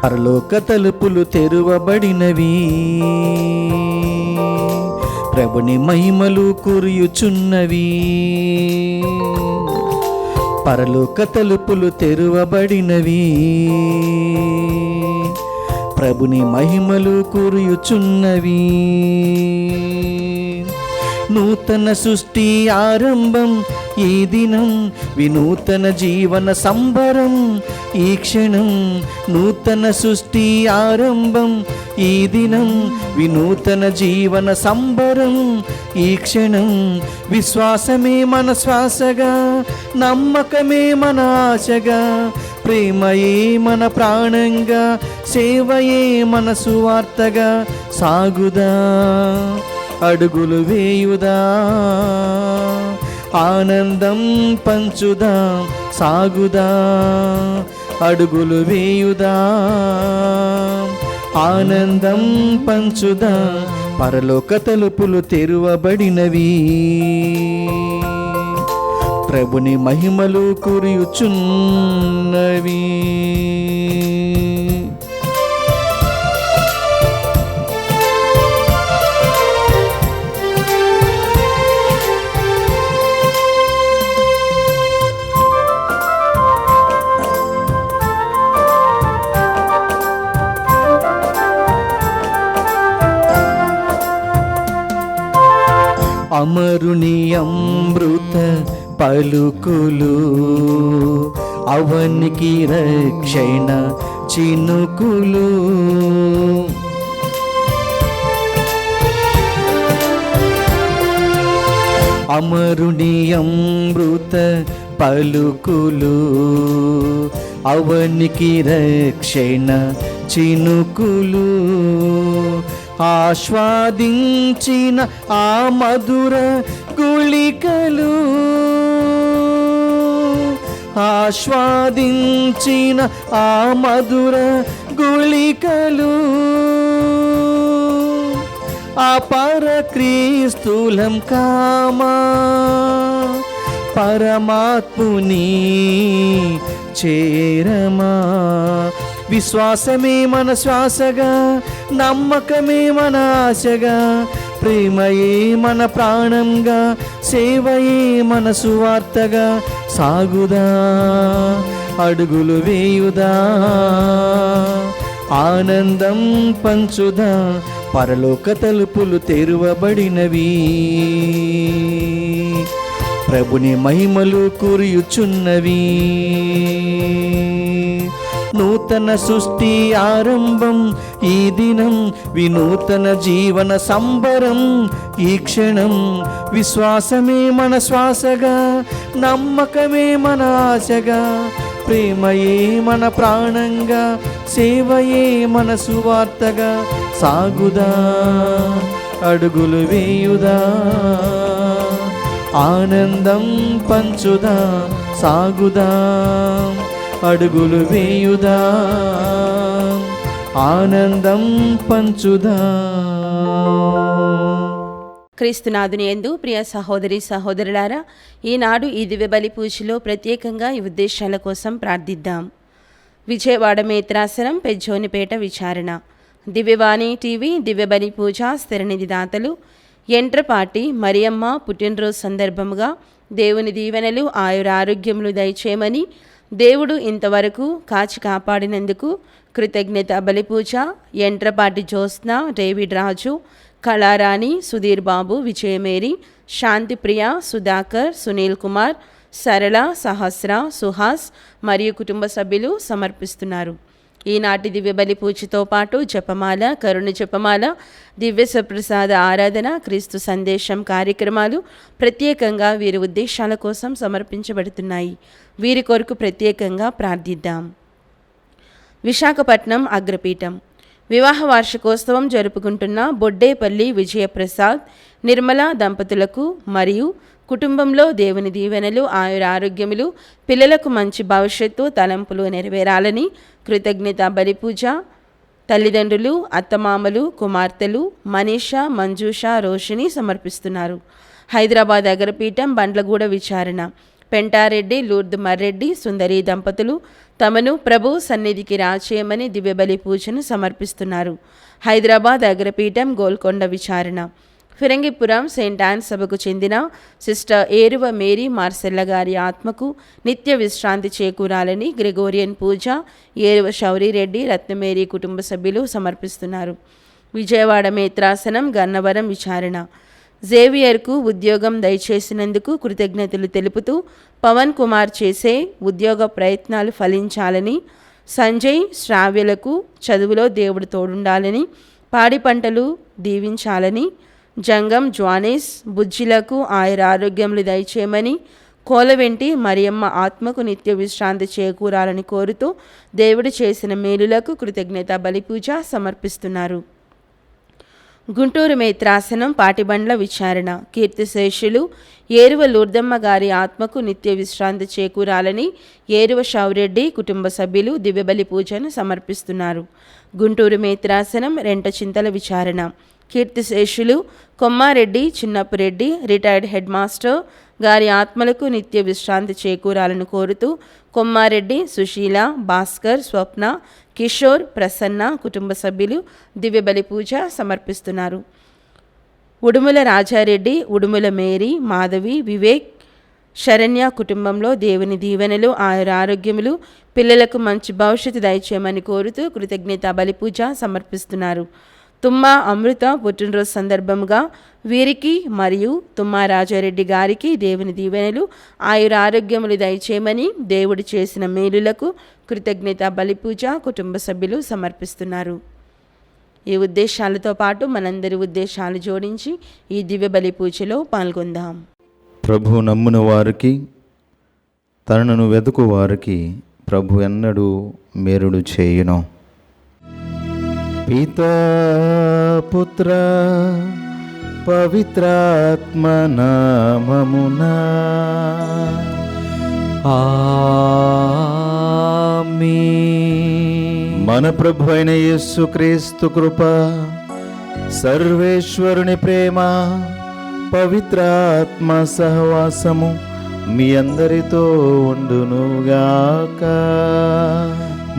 పరలోక తలుపులు తెరువబడినవి, ప్రభుని మహిమలు కురియుచున్నవి. పరలోక తలుపులు తెరువబడినవి, ప్రభుని మహిమలు కురియుచున్నవి. నూతన సృష్టి ఆరంభం ఈ దినం, వినూతన జీవన సంబరం ఈ క్షణం. నూతన సృష్టి ఆరంభం ఈ దినం, వినూతన జీవన సంబరం ఈ క్షణం. విశ్వాసమే మన శ్వాసగా, నమ్మకమే మన ఆశగా, ప్రేమయే మన ప్రాణంగా, సేవయే మన సువార్తగా సాగుదా, అడుగులు వేయుదా, ఆనందం పంచుదా, సాగుదా, అడుగులు వేయుదా, ఆనందం పంచుదా. పరలోక తలుపులు తెరువబడినవి, ప్రభుని మహిమలు కురియుచున్నవి. అమరుని అమృత పలుకులు, అవనికి రక్షణ చినుకులు. అమరుని అమృత పలుకులు, అవనికి రక్షణ చినుకులు. ఆస్వాదించిన ఆ మధుర గుళికలు, ఆస్వాదించిన ఆ మధుర గుళికలు. అపర క్రీస్తులం కామా, పరమాత్ముని చేరమా. విశ్వాసమే మన శ్వాసగా, నమ్మకమే మన ఆశగా, ప్రేమయే మన ప్రాణంగా, సేవయే మన సువార్తగా సాగుదా, అడుగులు వేయుదా, ఆనందం పంచుదా. పరలోక తలుపులు తెరువబడినవి, ప్రభుని మహిమలు కురియుచున్నవి. నూతన సృష్టి ఆరంభం ఈ దినం, వినూతన జీవన సంబరం ఈ క్షణం. విశ్వాసమే మన శ్వాసగా, నమ్మకమే మన ఆశగా, ప్రేమయే మన ప్రాణంగా, సేవయే మన సువార్తగా సాగుదా, అడుగులు వేయుదా, ఆనందం పంచుదా, సాగుదా, అడుగులు వేయుదా, ఆనందం పంచుదా. క్రీస్తునాథుని యందు ప్రియ సహోదరి సహోదరులారా, ఈనాడు ఈ దివ్య బలి పూజలో ప్రత్యేకంగా ఈ ఉద్దేశాల కోసం ప్రార్థిద్దాం. విజయవాడ మేత్రాసనం పెజ్జోనిపేట విచారణ. దివ్యవాణి టీవీ దివ్య బలి పూజ స్థిరనిధి దాతలు ఎంట్రపాటి మరియమ్మ పుట్టినరోజు సందర్భముగా దేవుని దీవెనలు ఆయురారోగ్యములు దయచేయమని, దేవుడు ఇంతవరకు కాచి కాపాడినందుకు కృతజ్ఞత. బలిపూజ ఎంట్రపాటి జ్యోత్స్న, డేవిడ్ రాజు, కళారాణి, సుధీర్ బాబు, విజయమేరి, శాంతిప్రియ, సుధాకర్, సునీల్ కుమార్, సరళ, సహస్ర, సుహాస్ మరియు కుటుంబ సభ్యులు సమర్పిస్తున్నారు. ఈనాటి దివ్య బలి పూజతో పాటు జపమాల, కరుణ జపమాల, దివ్య సప్రసాద ఆరాధన, క్రీస్తు సందేశం కార్యక్రమాలు ప్రత్యేకంగా వీరి ఉద్దేశాల కోసం సమర్పించబడుతున్నాయి. వీరి కొరకు ప్రత్యేకంగా ప్రార్థిద్దాం. విశాఖపట్నం అగ్రపీఠం వివాహ వార్షికోత్సవం జరుపుకుంటున్న బొడ్డేపల్లి విజయప్రసాద్, నిర్మల దంపతులకు మరియు కుటుంబంలో దేవుని దీవెనలు, ఆయురారోగ్యములు, పిల్లలకు మంచి భవిష్యత్తు తలంపులు నెరవేరాలని కృతజ్ఞత బలిపూజ తల్లిదండ్రులు, అత్తమామలు, కుమార్తెలు మనీషా, మంజూషా, రోషిని సమర్పిస్తున్నారు. హైదరాబాద్ అగ్రపీఠం బండ్లగూడ విచారణ. పెంటారెడ్డి, లూర్దు మర్రెడ్డి, సుందరి దంపతులు తమను ప్రభు సన్నిధికి రాచేయమని దివ్యబలి పూజను సమర్పిస్తున్నారు. హైదరాబాద్ అగ్రపీఠం, గోల్కొండ విచారణ. ఫిరంగిపురం సెయింట్ ఆన్ సభకు చెందిన సిస్టర్ ఏరువ మేరీ మార్సెల్ల గారి ఆత్మకు నిత్య విశ్రాంతి చేకూరాలని గ్రెగోరియన్ పూజ ఏరువ శౌరిరెడ్డి, రత్నమేరీ కుటుంబ సభ్యులు సమర్పిస్తున్నారు. విజయవాడ మేత్రాసనం, గన్నవరం విచారణ. జేవియర్కు ఉద్యోగం దయచేసినందుకు కృతజ్ఞతలు తెలుపుతూ పవన్ కుమార్ చేసే ఉద్యోగ ప్రయత్నాలు ఫలించాలని, సంజయ్, శ్రావ్యలకు చదువులో దేవుడు తోడుండాలని, పాడి పంటలు దీవించాలని, జంగం, జ్వానేస్, బుజ్జిలకు ఆయురారోగ్యములు దయచేయమని, కోలవెంటి మరియమ్మ ఆత్మకు నిత్య విశ్రాంతి చేకూరాలని కోరుతూ దేవుడు చేసిన మేలులకు కృతజ్ఞత బలిపూజ సమర్పిస్తున్నారు. గుంటూరు మేత్రాసనం, పాటిబండ్ల విచారణ. కీర్తిశేషులు ఏరువ లూర్దమ్మ గారి ఆత్మకు నిత్య విశ్రాంతి చేకూరాలని ఏరువ శౌరెడ్డి కుటుంబ సభ్యులు దివ్యబలి పూజను సమర్పిస్తున్నారు. గుంటూరు మేత్రాసనం, రెంటచింతల విచారణ. కీర్తిశేషులు కొమ్మారెడ్డి చిన్నప్పురెడ్డి రిటైర్డ్ హెడ్ మాస్టర్ గారి ఆత్మలకు నిత్య విశ్రాంతి చేకూరాలను కోరుతూ కొమ్మారెడ్డి, సుశీల, భాస్కర్, స్వప్న, కిషోర్, ప్రసన్న కుటుంబ సభ్యులు దివ్యబలి పూజ సమర్పిస్తున్నారు. ఉడుముల రాజారెడ్డి, ఉడుముల మేరీ, మాధవి, వివేక్, శరణ్య కుటుంబంలో దేవుని దీవెనలు, ఆయురారోగ్యములు, పిల్లలకు మంచి భవిష్యత్తు దయచేయమని కోరుతూ కృతజ్ఞత బలిపూజ సమర్పిస్తున్నారు. తుమ్మా అమృత పుట్టినరోజు సందర్భంగా వీరికి మరియు తుమ్మా రాజారెడ్డి గారికి దేవుని దీవెనలు, ఆయురారోగ్యములు దయచేయమని దేవుడు చేసిన మేలులకు కృతజ్ఞత బలిపూజ కుటుంబ సభ్యులు సమర్పిస్తున్నారు. ఈ ఉద్దేశాలతో పాటు మనందరి ఉద్దేశాలు జోడించి ఈ దివ్య బలి పూజలో పాల్గొందాం. ప్రభు నమ్మున వారికి, తనను వెతుకు వారికి ప్రభు ఎన్నడూ మేలుడు చేయును. పితా పుత్ర పవిత్రాత్మ నామమునా ఆమేన్. మన ప్రభు అయిన యేసుక్రీస్తు కృప, సర్వేశ్వరుని ప్రేమ, పవిత్రాత్మ సహవాసము మీ అందరితో ఉండునుగాక.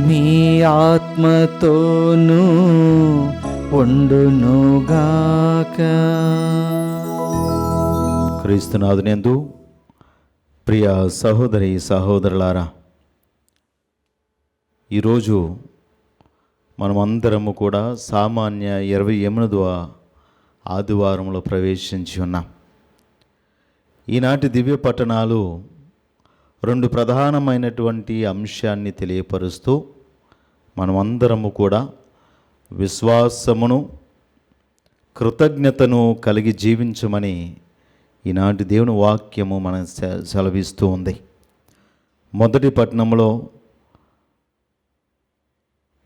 మీ ఆత్మతోనూ ఉండునుగాక. క్రీస్తునాథునందు ప్రియ సహోదరి సహోదరులారా, ఈరోజు మనమందరము కూడా సామాన్య 28వ ఆదివారంలో ప్రవేశించి ఉన్నాం. ఈనాటి దివ్య పట్టణాలు రెండు ప్రధానమైనటువంటి అంశాన్ని తెలియపరుస్తూ మనమందరము కూడా విశ్వాసమును, కృతజ్ఞతను కలిగి జీవించమని ఈనాటి దేవుని వాక్యము మనం సెలవిస్తూ ఉంది. మొదటి పట్టణంలో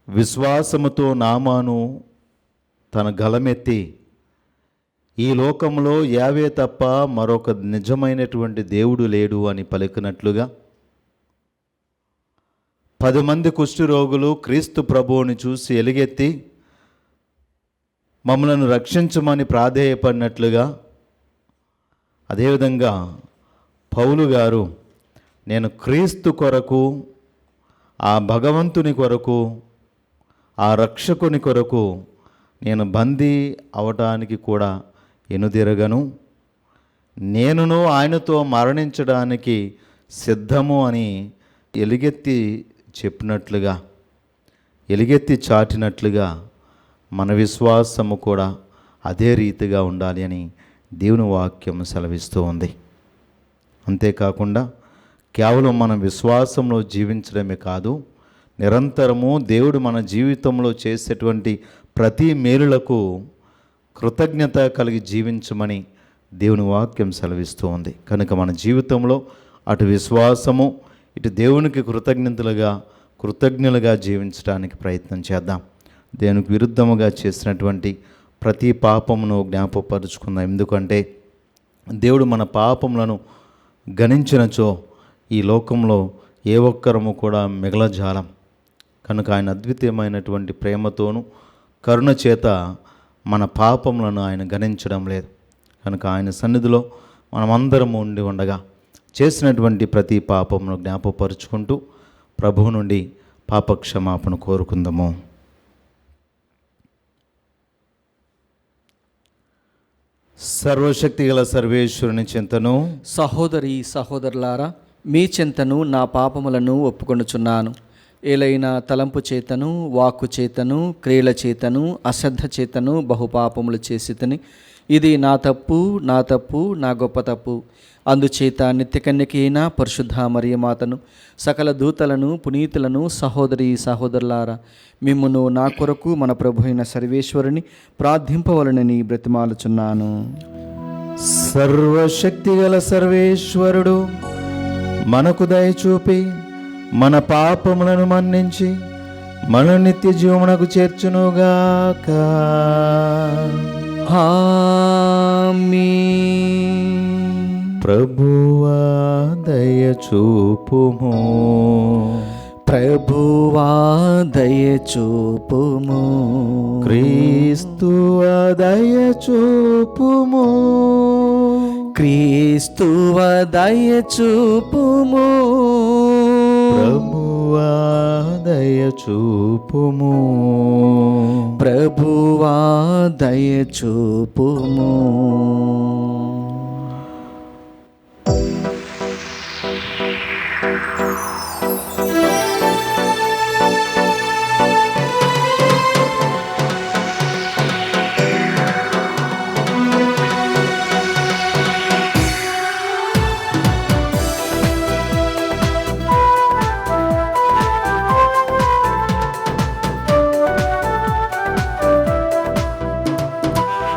విశ్వాసముతో నామాను తన గలమెత్తి ఈ లోకంలో యావే తప్ప మరొక నిజమైనటువంటి దేవుడు లేడు అని పలికినట్లుగా 10 మంది కుష్ఠరోగులు క్రీస్తు ప్రభువుని చూసి ఎలుగెత్తి మమ్మలను రక్షించమని ప్రాధేయపడినట్లుగా, అదేవిధంగా పౌలు గారు నేను క్రీస్తు కొరకు, ఆ భగవంతుని కొరకు, ఆ రక్షకుని కొరకు నేను బందీ అవటానికి కూడా ఎనుదిరగను, నేనును ఆయనతో మరణించడానికి సిద్ధము అని ఎలుగెత్తి చెప్పినట్లుగా, ఎలుగెత్తి చాటినట్లుగా మన విశ్వాసము కూడా అదే రీతిగా ఉండాలి అని దేవుని వాక్యం సెలవిస్తూ ఉంది. అంతేకాకుండా కేవలం మన విశ్వాసంలో జీవించడమే కాదు, నిరంతరము దేవుడు మన జీవితంలో చేసేటువంటి ప్రతి మేలులకు కృతజ్ఞత కలిగి జీవించమని దేవుని వాక్యం సెలవిస్తూ ఉంది. కనుక మన జీవితంలో అటు విశ్వాసము, ఇటు దేవునికి కృతజ్ఞులుగా జీవించడానికి ప్రయత్నం చేద్దాం. దేవునికి విరుద్ధముగా చేసినటువంటి ప్రతి పాపమును జ్ఞాపకపరుచుకుందాం. ఎందుకంటే దేవుడు మన పాపములను గణించినచో ఈ లోకంలో ఏ ఒక్కరము కూడా మిగలజాలం. కనుక ఆయన అద్వితీయమైనటువంటి ప్రేమతోనూ కరుణ చేత మన పాపములను ఆయన గణించడం లేదు. కనుక ఆయన సన్నిధిలో మనమందరము ఉండి ఉండగా చేసినటువంటి ప్రతి పాపమును జ్ఞాపపరుచుకుంటూ ప్రభువు నుండి పాపక్షమాపణ కోరుకుందాము. సర్వశక్తి గల సర్వేశ్వరుని చింతను, సహోదరి సహోదరులారా, మీ చింతను నా పాపములను ఒప్పుకొనుచున్నాను. ఏలైనా తలంపు చేతను, వాక్కు చేతను, క్రియల చేతను, అశ్రద్ధ చేతను బహుపాపములు చేసితిని. ఇది నా తప్పు, నా గొప్ప తప్పు. అందుచేత నిత్యకన్యకైన పరిశుద్ధ మరియమాతను, సకల దూతలను, పునీతులను, సహోదరి సహోదరులారా, మిమ్మును నా కొరకు మన ప్రభు అయిన సర్వేశ్వరుని ప్రార్థింపవలనని బ్రతిమాలుచున్నాను. సర్వశక్తి గల సర్వేశ్వరుడు మనకు దయచూపి మన పాపములను మన్నించి మన నిత్య జీవమునకు చేర్చునుగాక. ఆమేన్. ప్రభువా దయచూపుము, ప్రభువా దయచూపుము, క్రీస్తువా దయచూపుము, క్రీస్తువ దయచూపుము, ప్రభువా దయచూపుము, ప్రభువా దయచూపుము.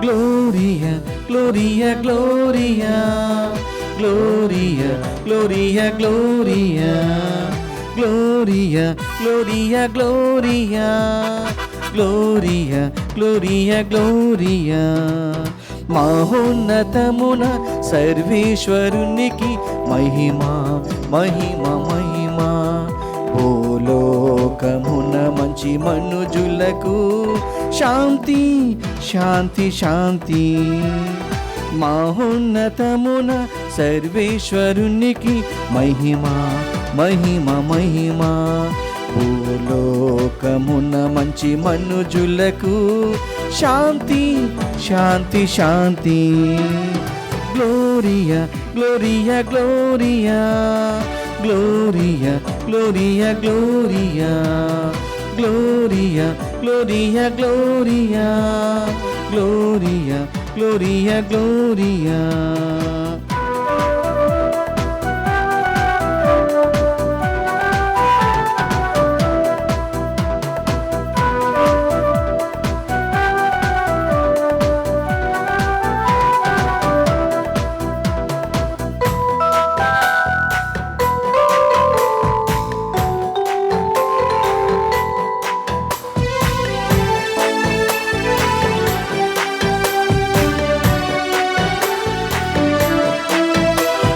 Gloria, Gloria, Gloria, Gloria, Gloria, Gloria, Gloria, Gloria, Gloria, Gloria, Gloria, Gloria. మహోన్నతమున సర్వేశ్వరునికి మహిమా మహిమ మహిమా. భూలోకమున మంచి మనుజులకు శాంతి శాంతి శాంతి. మహోన్నతమున సర్వేశ్వరునికి మహిమా మహిమ మహిమా. భూలోకమున మంచి మనుజులకు శాంతి శాంతి శాంతి. గ్లోరియా గ్లోరియా గ్లోరియా గ్లోరియా గ్లోరియా గ్లోరియా గ్లోరియా గ్లోరియా గ్లోరియా గ్లోరియా గ్లోరియా గ్లోరియా.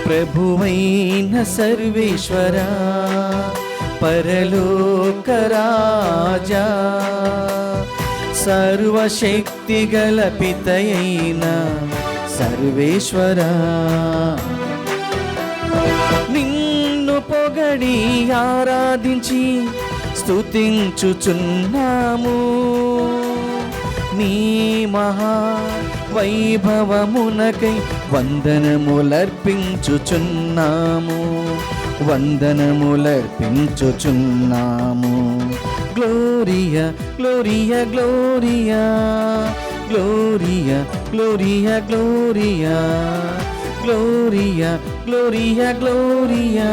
ప్రభువైన సర్వేశ్వరా పరలోక రాజా, సర్వశక్తి గల పితయైన సర్వేశ్వరా, నిన్ను పొగడి ఆరాధించి స్తుతించుచున్నాము. నీ మహా వైభవమునకై వందనములర్పించుచున్నాము వందనములర్పించుచున్నాము. గ్లోరియా గ్లోరియా గ్లోరియా గ్లోరియా గ్లోరియా గ్లోరియా గ్లోరియా గ్లోరియా గ్లోరియా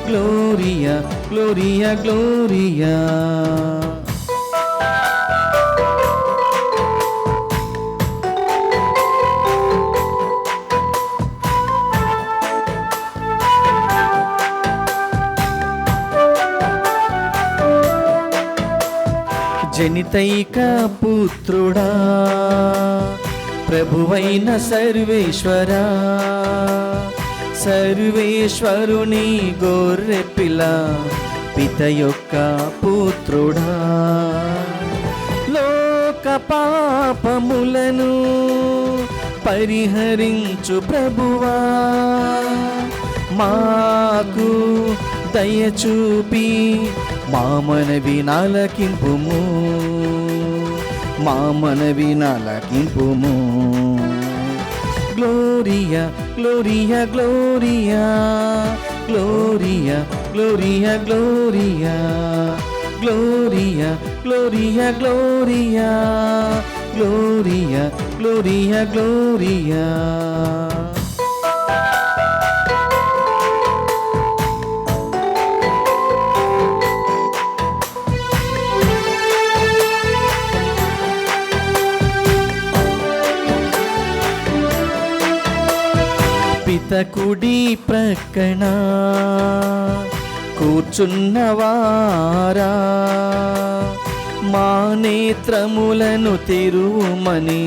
గ్లోరియా గ్లోరియా గ్లోరియా. జనితైక పుత్రుడా ప్రభువైన సర్వేశ్వరా, సర్వేశ్వరుని గొర్రెపిల్ల పిత యొక్క పుత్రుడా, లోక పాపములను పరిహరించు ప్రభువా, మాకు దయచూపి మా మనవి నాలకింపుము, మా మనవి నాలకింపుము. గ్లోరియా గ్లోరియా గ్లోరియా గ్లోరియా గ్లోరియా గ్లోరియా గ్లోరియా గ్లోరియా గ్లోరియా గ్లోరియా గ్లోరియా గ్లోరియా. పితకుడి ప్రక్కన కూర్చున్నవారా, మా నేత్రములను తెరువుమని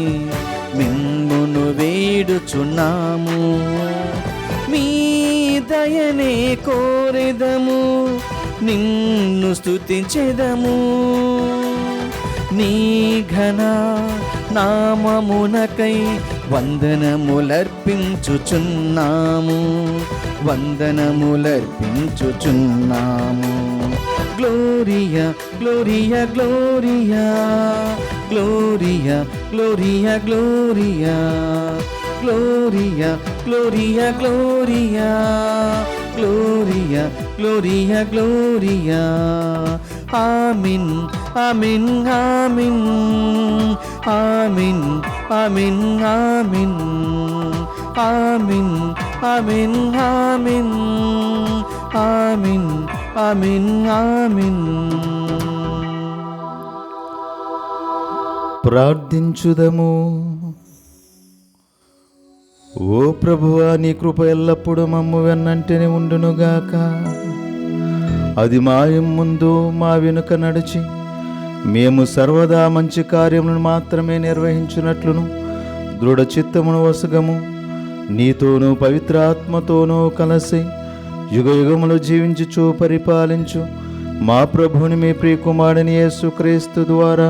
మిమ్మును వేడుచున్నాము. మీ దయనే కోరెదము, నిన్ను స్తుతించెదము. నీ ఘన నామమునకై వందనములర్పించుచున్నాము, వందనములర్పించుచున్నాము. గ్లోరియా గ్లోరియా గ్లోరియా గ్లోరియా గ్లోరియా గ్లోరియా గ్లోరియా గ్లోరియా గ్లోరియా గ్లోరియా గ్లోరియా గ్లోరియా. ఆమేన్ ఆమేన్ ఆమేన్ ఆమేన్ ఆమేన్ ఆమేన్ ఆమేన్ ఆమేన్ ఆమేన్ ఆమేన్ ఆమేన్ ఆమేన్. ప్రార్థించుదము. ఓ ప్రభువా, నీ కృప ఎల్లప్పుడూ మమ్ము వెన్నంటనే ఉండునుగాక. అది మాయం ముందు మా వెనుక నడిచి మేము సర్వదా మంచి కార్యములను మాత్రమే నిర్వహించున్నట్లును దృఢ చిత్తమును వసగము. నీతోనూ పవిత్రాత్మతోనూ కలిసి యుగ యుగములు జీవించుచు పరిపాలించు మా ప్రభుని మీ ప్రియకుమారుని యేసుక్రీస్తు ద్వారా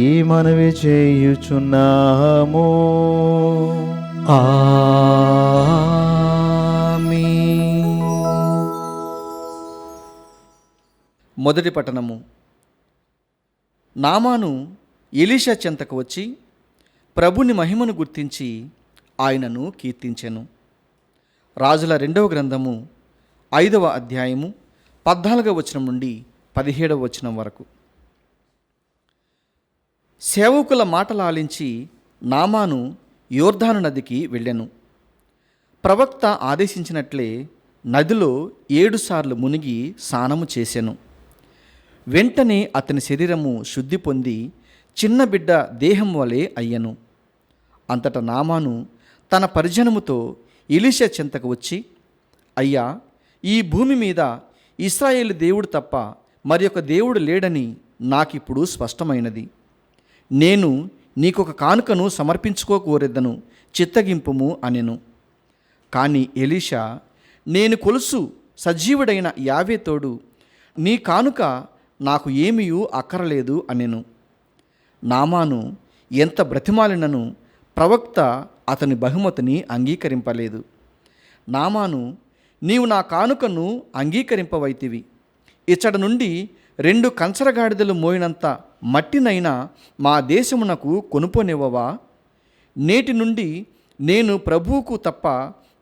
ఈ మనవి చేయుచున్నాము. ఆమేన్. మొదటి పట్టణము. నామాను ఎలీషా చెంతకు వచ్చి ప్రభుని మహిమను గుర్తించి ఆయనను కీర్తించెను. రాజుల 2వ గ్రంథము 5వ అధ్యాయము 14వ వచనం నుండి 17వ వచనం వరకు. సేవకుల మాటలు ఆలించి నామాను యోర్దాను నదికి వెళ్ళెను. ప్రవక్త ఆదేశించినట్లే నదిలో 7 సార్లు మునిగి స్నానము చేసెను. వెంటనే అతని శరీరము శుద్ధి పొంది చిన్న బిడ్డ దేహం వలె అయ్యను. అంతటా నామాను తన పరిజనముతో ఎలీషా చెంతకు వచ్చి, అయ్యా, ఈ భూమి మీద ఇశ్రాయేలు దేవుడు తప్ప మరి ఒక దేవుడు లేడని నాకిప్పుడు స్పష్టమైనది. నేను నీకొక కానుకను సమర్పించుకోకోరెద్దను, చిత్తగింపుము అనెను. కానీ ఎలీషా, నేను కొలుసు సజీవుడైన యావే తోడు, నీ కానుక నాకు ఏమీయూ అక్కరలేదు అనెను. నామాను ఎంత బ్రతిమాలినను ప్రవక్త అతని బహుమతిని అంగీకరింపలేదు. నామాను, నీవు నా కానుకను అంగీకరింపవైతివి. ఇచ్చట నుండి 2 కంచరగాడిదలు మోయినంత మట్టినైనా మా దేశమునకు కొనుపోనివ్వవా? నేటి నుండి నేను ప్రభువుకు తప్ప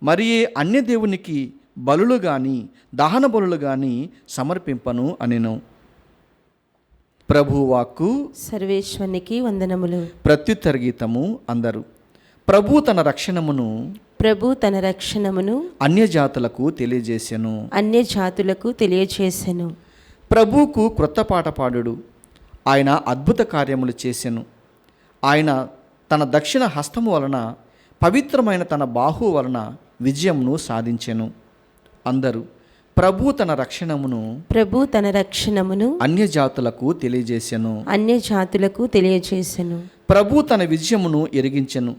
మరి ఏ అన్య దేవునికి బలులు గాని దహన బలులు గాని సమర్పింపను అనెను. ప్రభువాక్కు. సర్వేశ్వరునికి వందనములు. ప్రత్యుత్తర గీతము అందరు. ప్రభు తన రక్షణమును అన్యజాతులకు తెలియజేసెను. అన్యజాతులకు తెలియజేసెను. ప్రభువుకు క్రొత్త పాట పాడుడు. ఆయన అద్భుత కార్యములు చేసెను. ఆయన తన దక్షిణ హస్తము వలన పవిత్రమైన తన బాహు వలన విజయమును సాధించెను. అందరూ ప్రభు తన రక్షణమును అన్యజాతులకు తెలియజేసెను. ప్రభు తన విజయమును ఎరిగించెను.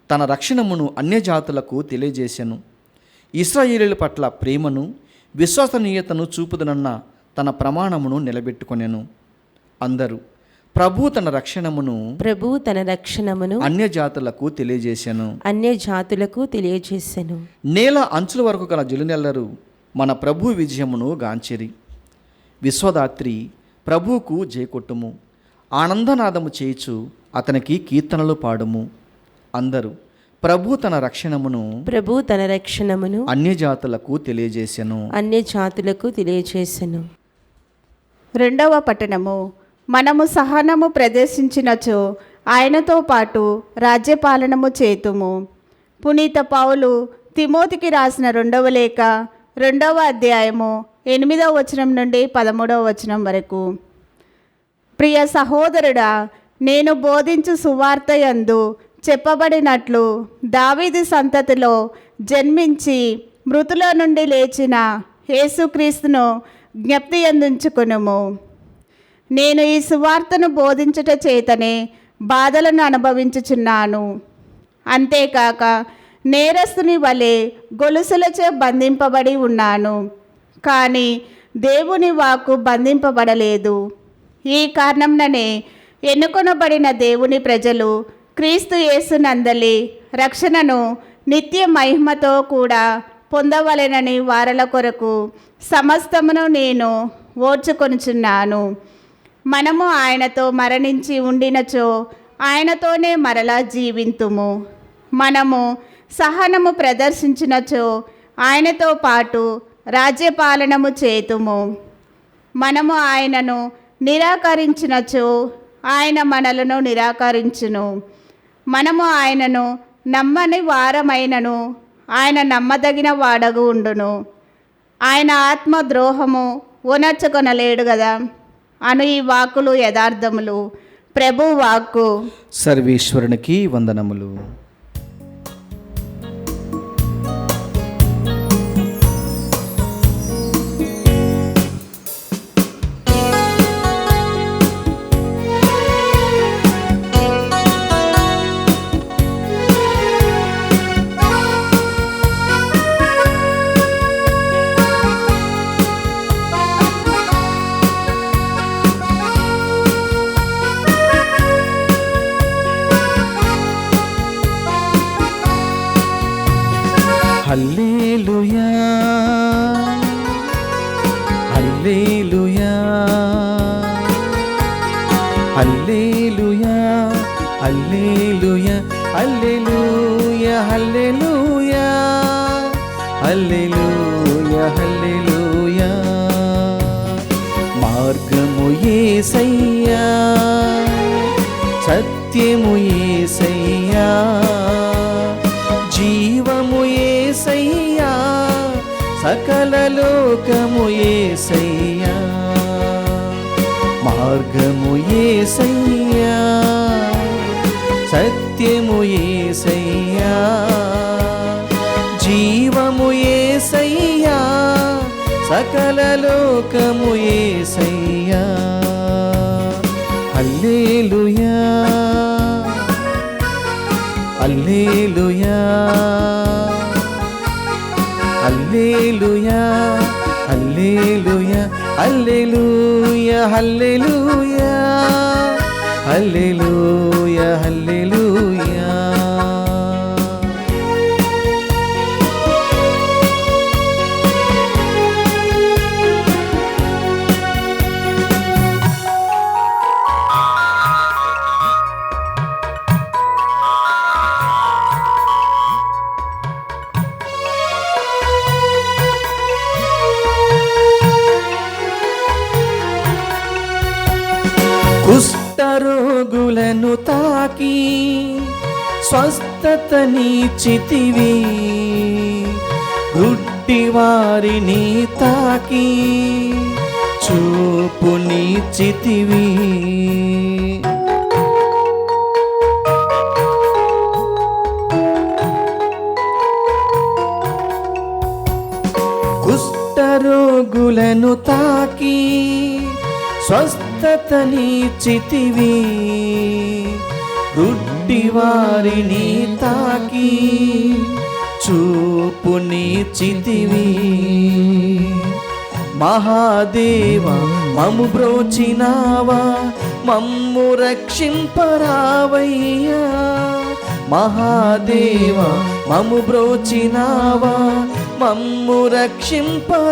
తన రక్షణమును అన్యజాతులకు తెలియజేసెను. ఇశ్రాయేలీయుల పట్ల ప్రేమను విశ్వసనీయతను చూపుదనన్న తన ప్రమాణమును నిలబెట్టుకొనెను. అందరూ ప్రభు తన రక్షణమును ప్రభు తన రక్షణమును అన్యజాతులకు తెలియజేశాను. అన్య జాతులకు తెలియజేసెను. నేల అంచుల వరకు గల జనులెల్లరూ మన ప్రభు విజయమును గాంచిరి. విశ్వదాత్రి ప్రభువుకు జయకొట్టుము, ఆనందనాదము చేయుచు అతనికి కీర్తనలు పాడుము. అందరూ ప్రభు తన రక్షణమును ప్రభు తన రక్షణమును అన్యజాతులకు తెలియజేసెను. అన్య జాతులకు తెలియజేసెను. రెండవ పట్టణము. మనము సహనము ప్రదర్శించినచో ఆయనతో పాటు రాజ్యపాలనము చేతుము. పునీత పౌలు తిమోతికి రాసిన రెండవ లేఖ 2వ అధ్యాయము 8వ వచనం నుండి 13వ వచనం వరకు. ప్రియ సహోదరుడా, నేను బోధించు సువార్త యందు చెప్పబడినట్లు దావీదు సంతతిలో జన్మించి మృతుల నుండి లేచిన యేసుక్రీస్తును జ్ఞప్తి యందుంచుకొనుము. నేను ఈ సువార్తను బోధించుట చేతనే బాధలను అనుభవించుచున్నాను. అంతేకాక నేరస్తుని వలె గొలుసులచే బంధింపబడి ఉన్నాను. కానీ దేవుని వాక్కు బంధింపబడలేదు. ఈ కారణంననే ఎన్నుకొనబడిన దేవుని ప్రజలు క్రీస్తు యేసునందలి రక్షణను నిత్య మహిమతో కూడా పొందవలెనని వారల కొరకు సమస్తమును నేను ఓర్చుకొనుచున్నాను. మనము ఆయనతో మరణించి ఉండినచో ఆయనతోనే మరలా జీవింతుము. మనము సహనము ప్రదర్శించినచో ఆయనతో పాటు రాజ్యపాలనము చేతుము. మనము ఆయనను నిరాకరించినచో ఆయన మనలను నిరాకరించును. మనము ఆయనను నమ్మని వారమైనను ఆయన నమ్మదగిన వాడగు ఉండును. ఆయన ఆత్మ ద్రోహము ఓనర్చుకొనలేడు కదా అను ఈ వాక్కులు యథార్థములు. ప్రభు వాక్కు. సర్వేశ్వరునికి వందనములు. హల్లెలూయా, హల్లెలూయా, హల్లెలూయా, హల్లెలూయా, హల్లెలూయా, హల్లెలూయా, హల్లెలూయా, హల్లెలూయా. మార్గము యేసయ్యా, సత్యము యేసయ్యా, జీవము యేసయ్యా, సకల లోకము యేసయ్యా. మార్గము యేసయ్యా, సత్యము యేసయ్యా, జీవము యేసయ్యా, సకల లోకము యేసయ్యా. హల్లెలూయా, హల్లెలూయా, హల్లెలూయా, హల్లెలూయా, హల్లెలూయా, హల్లెలూయా, హల్లెలూయా, హల్లెలూయా. కుష్ఠరోగులను తాకి స్వస్థతనిచ్చితివి, గుడ్డి వారిని తాకి చూపునిచ్చితివి. కుష్ఠరోగులను తాకి స్వస్థతనిచ్చితివి, గుడ్డి వారిని తాకి చూపునిచ్చితివి. మహాదేవ మము బ్రోచినావా, మమ్ము రక్షింపరావయ్యా. మహాదేవా మమ్ము బ్రోచినావా, మమ్ము రక్షింపరావయ్యా,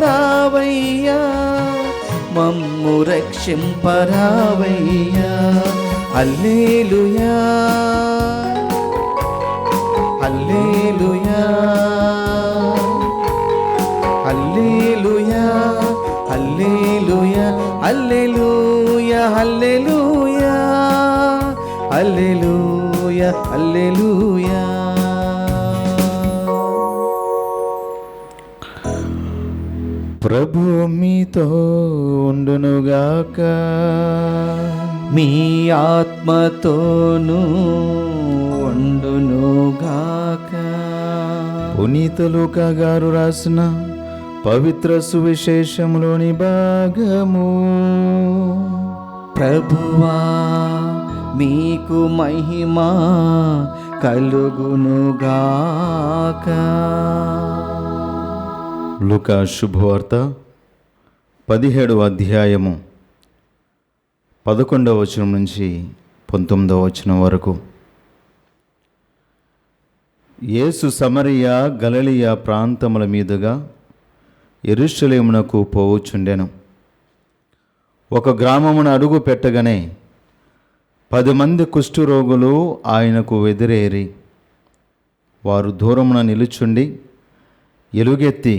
మమ్ము రక్షింపరావయ్యా. హల్లెలూయా హల్లెలూయా హల్లెలూయా హల్లెలూయా హల్లెలూయా హల్లెలూయా హల్లెలూయా హల్లెలూయా. ప్రభు మీతో ఉండునుగాక. మీ ఆత్మతోనూ ఉండునుగాక. పునీత లూకా గారు రాసిన పవిత్ర సువిశేషంలోని భాగము. ప్రభువా మీకు మహిమ కలుగునుగాక. లూకా శుభవార్త 17వ అధ్యాయము 11వ వచనం నుంచి 19వ వచనం వరకు. యేసు సమరయ గలిలయ ప్రాంతముల మీదుగా యెరూషలేమునకు పోవుచుండెను. ఒక గ్రామమున అడుగు పెట్టగానే 10 మంది కుష్ఠరోగులు ఆయనకు ఎదురేరి, వారు దూరమున నిలుచుండి ఎలుగెత్తి,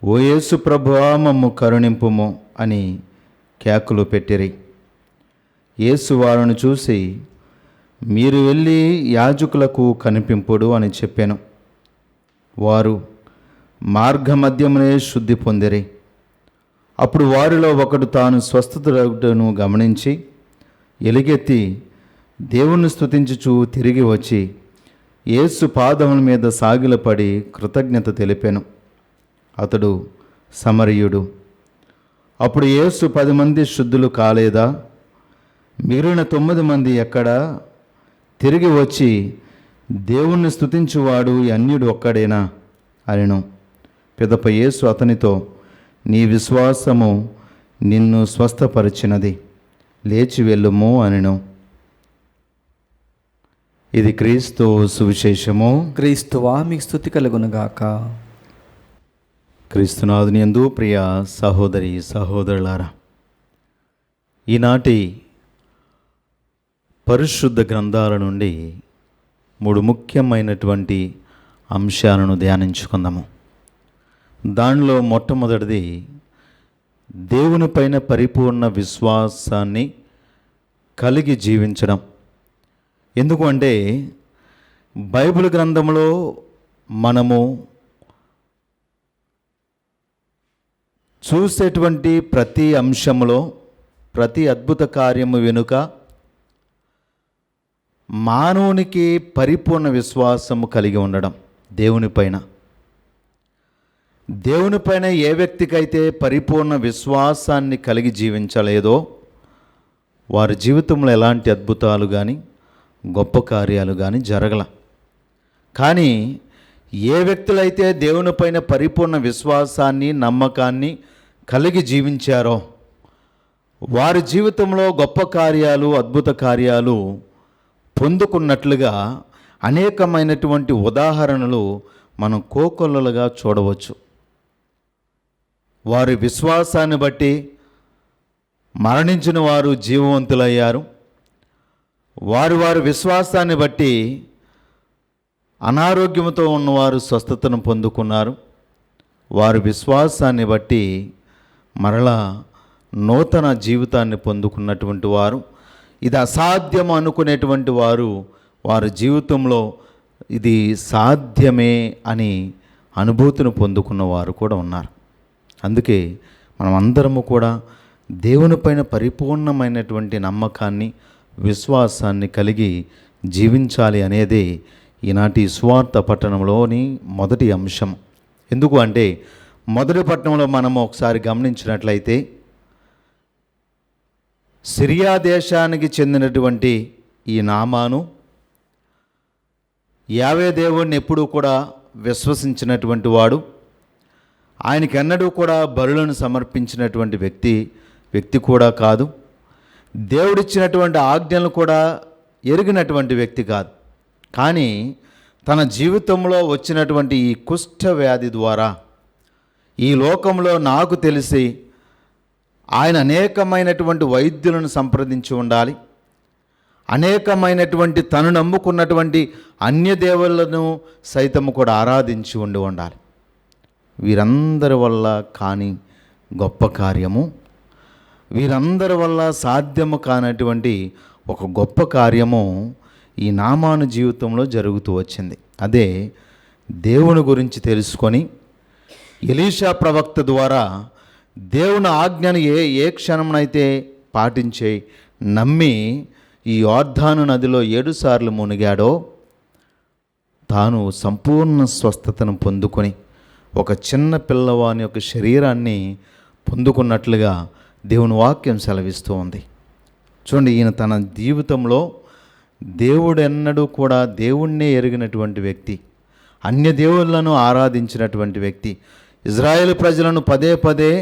ఓ యేసు ప్రభువా మమ్ము కరుణింపుము అని కేకలు పెట్టిరి. యేసు వారిని చూసి, మీరు వెళ్ళి యాజకులకు కనిపింపుడు అని చెప్పాను. వారు మార్గమధ్యమునే శుద్ధి పొందిరి. అప్పుడు వారిలో ఒకడు తాను స్వస్థతను గమనించి ఎలుగెత్తి దేవుణ్ణి స్తుతించుచూ తిరిగి వచ్చి యేసు పాదముల మీద సాగిలపడి కృతజ్ఞత తెలిపాను. అతడు సమరయుడు. అప్పుడు యేసు 10 మంది శుద్ధులు కాలేదా? మిగిలిన 9 మంది ఎక్కడా? తిరిగి వచ్చి దేవుణ్ణి స్తుతించువాడు అన్యుడు ఒక్కడేనా అనెను. పిదప యేసు అతనితో, నీ విశ్వాసము నిన్ను స్వస్థపరిచినది, లేచి వెళ్ళుము అనెను. ఇది క్రీస్తు సువిశేషము. క్రీస్తువా మీకు స్తుతి కలుగునుగాక. క్రీస్తునాథుని యందు ప్రియ సహోదరి సహోదరులారా, ఈనాటి పరిశుద్ధ గ్రంథాల నుండి 3 ముఖ్యమైనటువంటి అంశాలను ధ్యానించుకుందాము. దానిలో మొట్టమొదటిది దేవునిపైన పరిపూర్ణ విశ్వాసాన్ని కలిగి జీవించడం. ఎందుకంటే బైబిల్ గ్రంథంలో మనము చూసేటువంటి ప్రతి అంశంలో, ప్రతి అద్భుత కార్యము వెనుక మానవునికి పరిపూర్ణ విశ్వాసము కలిగి ఉండడం. దేవునిపైన ఏ వ్యక్తికైతే పరిపూర్ణ విశ్వాసాన్ని కలిగి జీవించలేదో వారి జీవితంలో ఎలాంటి అద్భుతాలు కానీ గొప్ప కార్యాలు కానీ జరగల. కానీ ఏ వ్యక్తులైతే దేవునిపైన పరిపూర్ణ విశ్వాసాన్ని నమ్మకాన్ని కలిగి జీవించారో వారి జీవితంలో గొప్ప కార్యాలు అద్భుత కార్యాలు పొందుకున్నట్లుగా అనేకమైనటువంటి ఉదాహరణలు మనం కోకొల్లలుగా చూడవచ్చు. వారి విశ్వాసాన్ని బట్టి మరణించిన వారు జీవవంతులయ్యారు. వారి విశ్వాసాన్ని బట్టి అనారోగ్యంతో ఉన్నవారు స్వస్థతను పొందుకున్నారు. వారి విశ్వాసాన్ని బట్టి మరలా నూతన జీవితాన్ని పొందుకున్నటువంటి వారు, ఇది అసాధ్యం అనుకునేటువంటి వారు వారి జీవితంలో ఇది సాధ్యమే అని అనుభూతిని పొందుకున్న వారు కూడా ఉన్నారు. అందుకే మనం అందరము కూడా దేవునిపైన పరిపూర్ణమైనటువంటి నమ్మకాన్ని విశ్వాసాన్ని కలిగి జీవించాలి అనేదే ఈనాటి సువార్త పట్టణంలోని మొదటి అంశం. ఎందుకు అంటే మొదటి పట్టణంలో మనము ఒకసారి గమనించినట్లయితే సిరియా దేశానికి చెందినటువంటి ఈ నామాను యావే దేవుణ్ణి ఎప్పుడూ కూడా విశ్వసించినటువంటి వాడు, ఆయనకెన్నడూ కూడా బలులను సమర్పించినటువంటి వ్యక్తి కూడా కాదు. దేవుడిచ్చినటువంటి ఆజ్ఞలు కూడా ఎరిగినటువంటి వ్యక్తి కాదు. కానీ తన జీవితంలో వచ్చినటువంటి ఈ కుష్ఠ వ్యాధి ద్వారా ఈ లోకంలో నాకు తెలిసి ఆయన అనేకమైనటువంటి వైద్యులను సంప్రదించి ఉండాలి. అనేకమైనటువంటి తను నమ్ముకున్నటువంటి అన్య దేవుళ్ళను సైతము కూడా ఆరాధించి ఉండాలి. వీరందరి వల్ల కాని గొప్ప కార్యము, వీరందరి వల్ల సాధ్యము కానటువంటి ఒక గొప్ప కార్యము ఈ నామాను జీవితంలో జరుగుతూ వచ్చింది. అదే దేవుని గురించి తెలుసుకొని ఎలీషా ప్రవక్త ద్వారా దేవుని ఆజ్ఞను ఏ క్షణంనైతే పాటించే నమ్మి ఈ యోర్దాను నదిలో 7 సార్లు మునిగాడో తాను సంపూర్ణ స్వస్థతను పొందుకొని ఒక చిన్న పిల్లవాని యొక్క శరీరాన్ని పొందుకున్నట్లుగా దేవుని వాక్యం సెలవిస్తూ ఉంది. చూడండి, ఈయన తన జీవితంలో దేవుడెన్నడూ కూడా దేవుణ్ణే ఎరిగినటువంటి వ్యక్తి, అన్య దేవుళ్ళను ఆరాధించినటువంటి వ్యక్తి, ఇజ్రాయేల్ ప్రజలను పదే పదే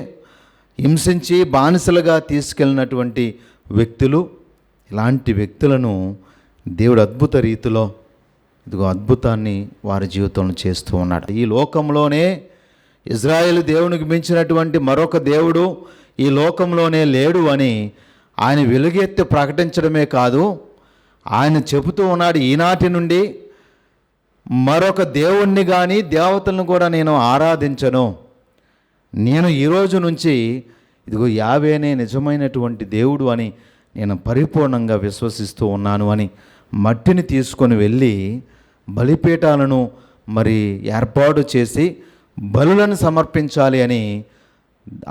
హింసించి బానిసలుగా తీసుకెళ్ళినటువంటి వ్యక్తులు. ఇలాంటి వ్యక్తులను దేవుడు అద్భుత రీతిలో ఇదిగో అద్భుతాన్ని వారి జీవితంలో చేస్తూ ఉన్నాడు. ఈ లోకంలోనే ఇజ్రాయేల్ దేవునికి మించినటువంటి మరొక దేవుడు ఈ లోకంలోనే లేడు అని ఆయన వెలుగెత్తి ప్రకటించడమే కాదు, ఆయన చెబుతూ ఉన్నాడు, ఈనాటి నుండి మరొక దేవుణ్ణి కానీ దేవతలను కూడా నేను ఆరాధించను. నేను ఈరోజు నుంచి ఇదిగో యావేనే నిజమైనటువంటి దేవుడు అని నేను పరిపూర్ణంగా విశ్వసిస్తూ ఉన్నాను అని మట్టిని తీసుకొని వెళ్ళి బలిపీఠాలను మరి ఏర్పాటు చేసి బలులను సమర్పించాలి అని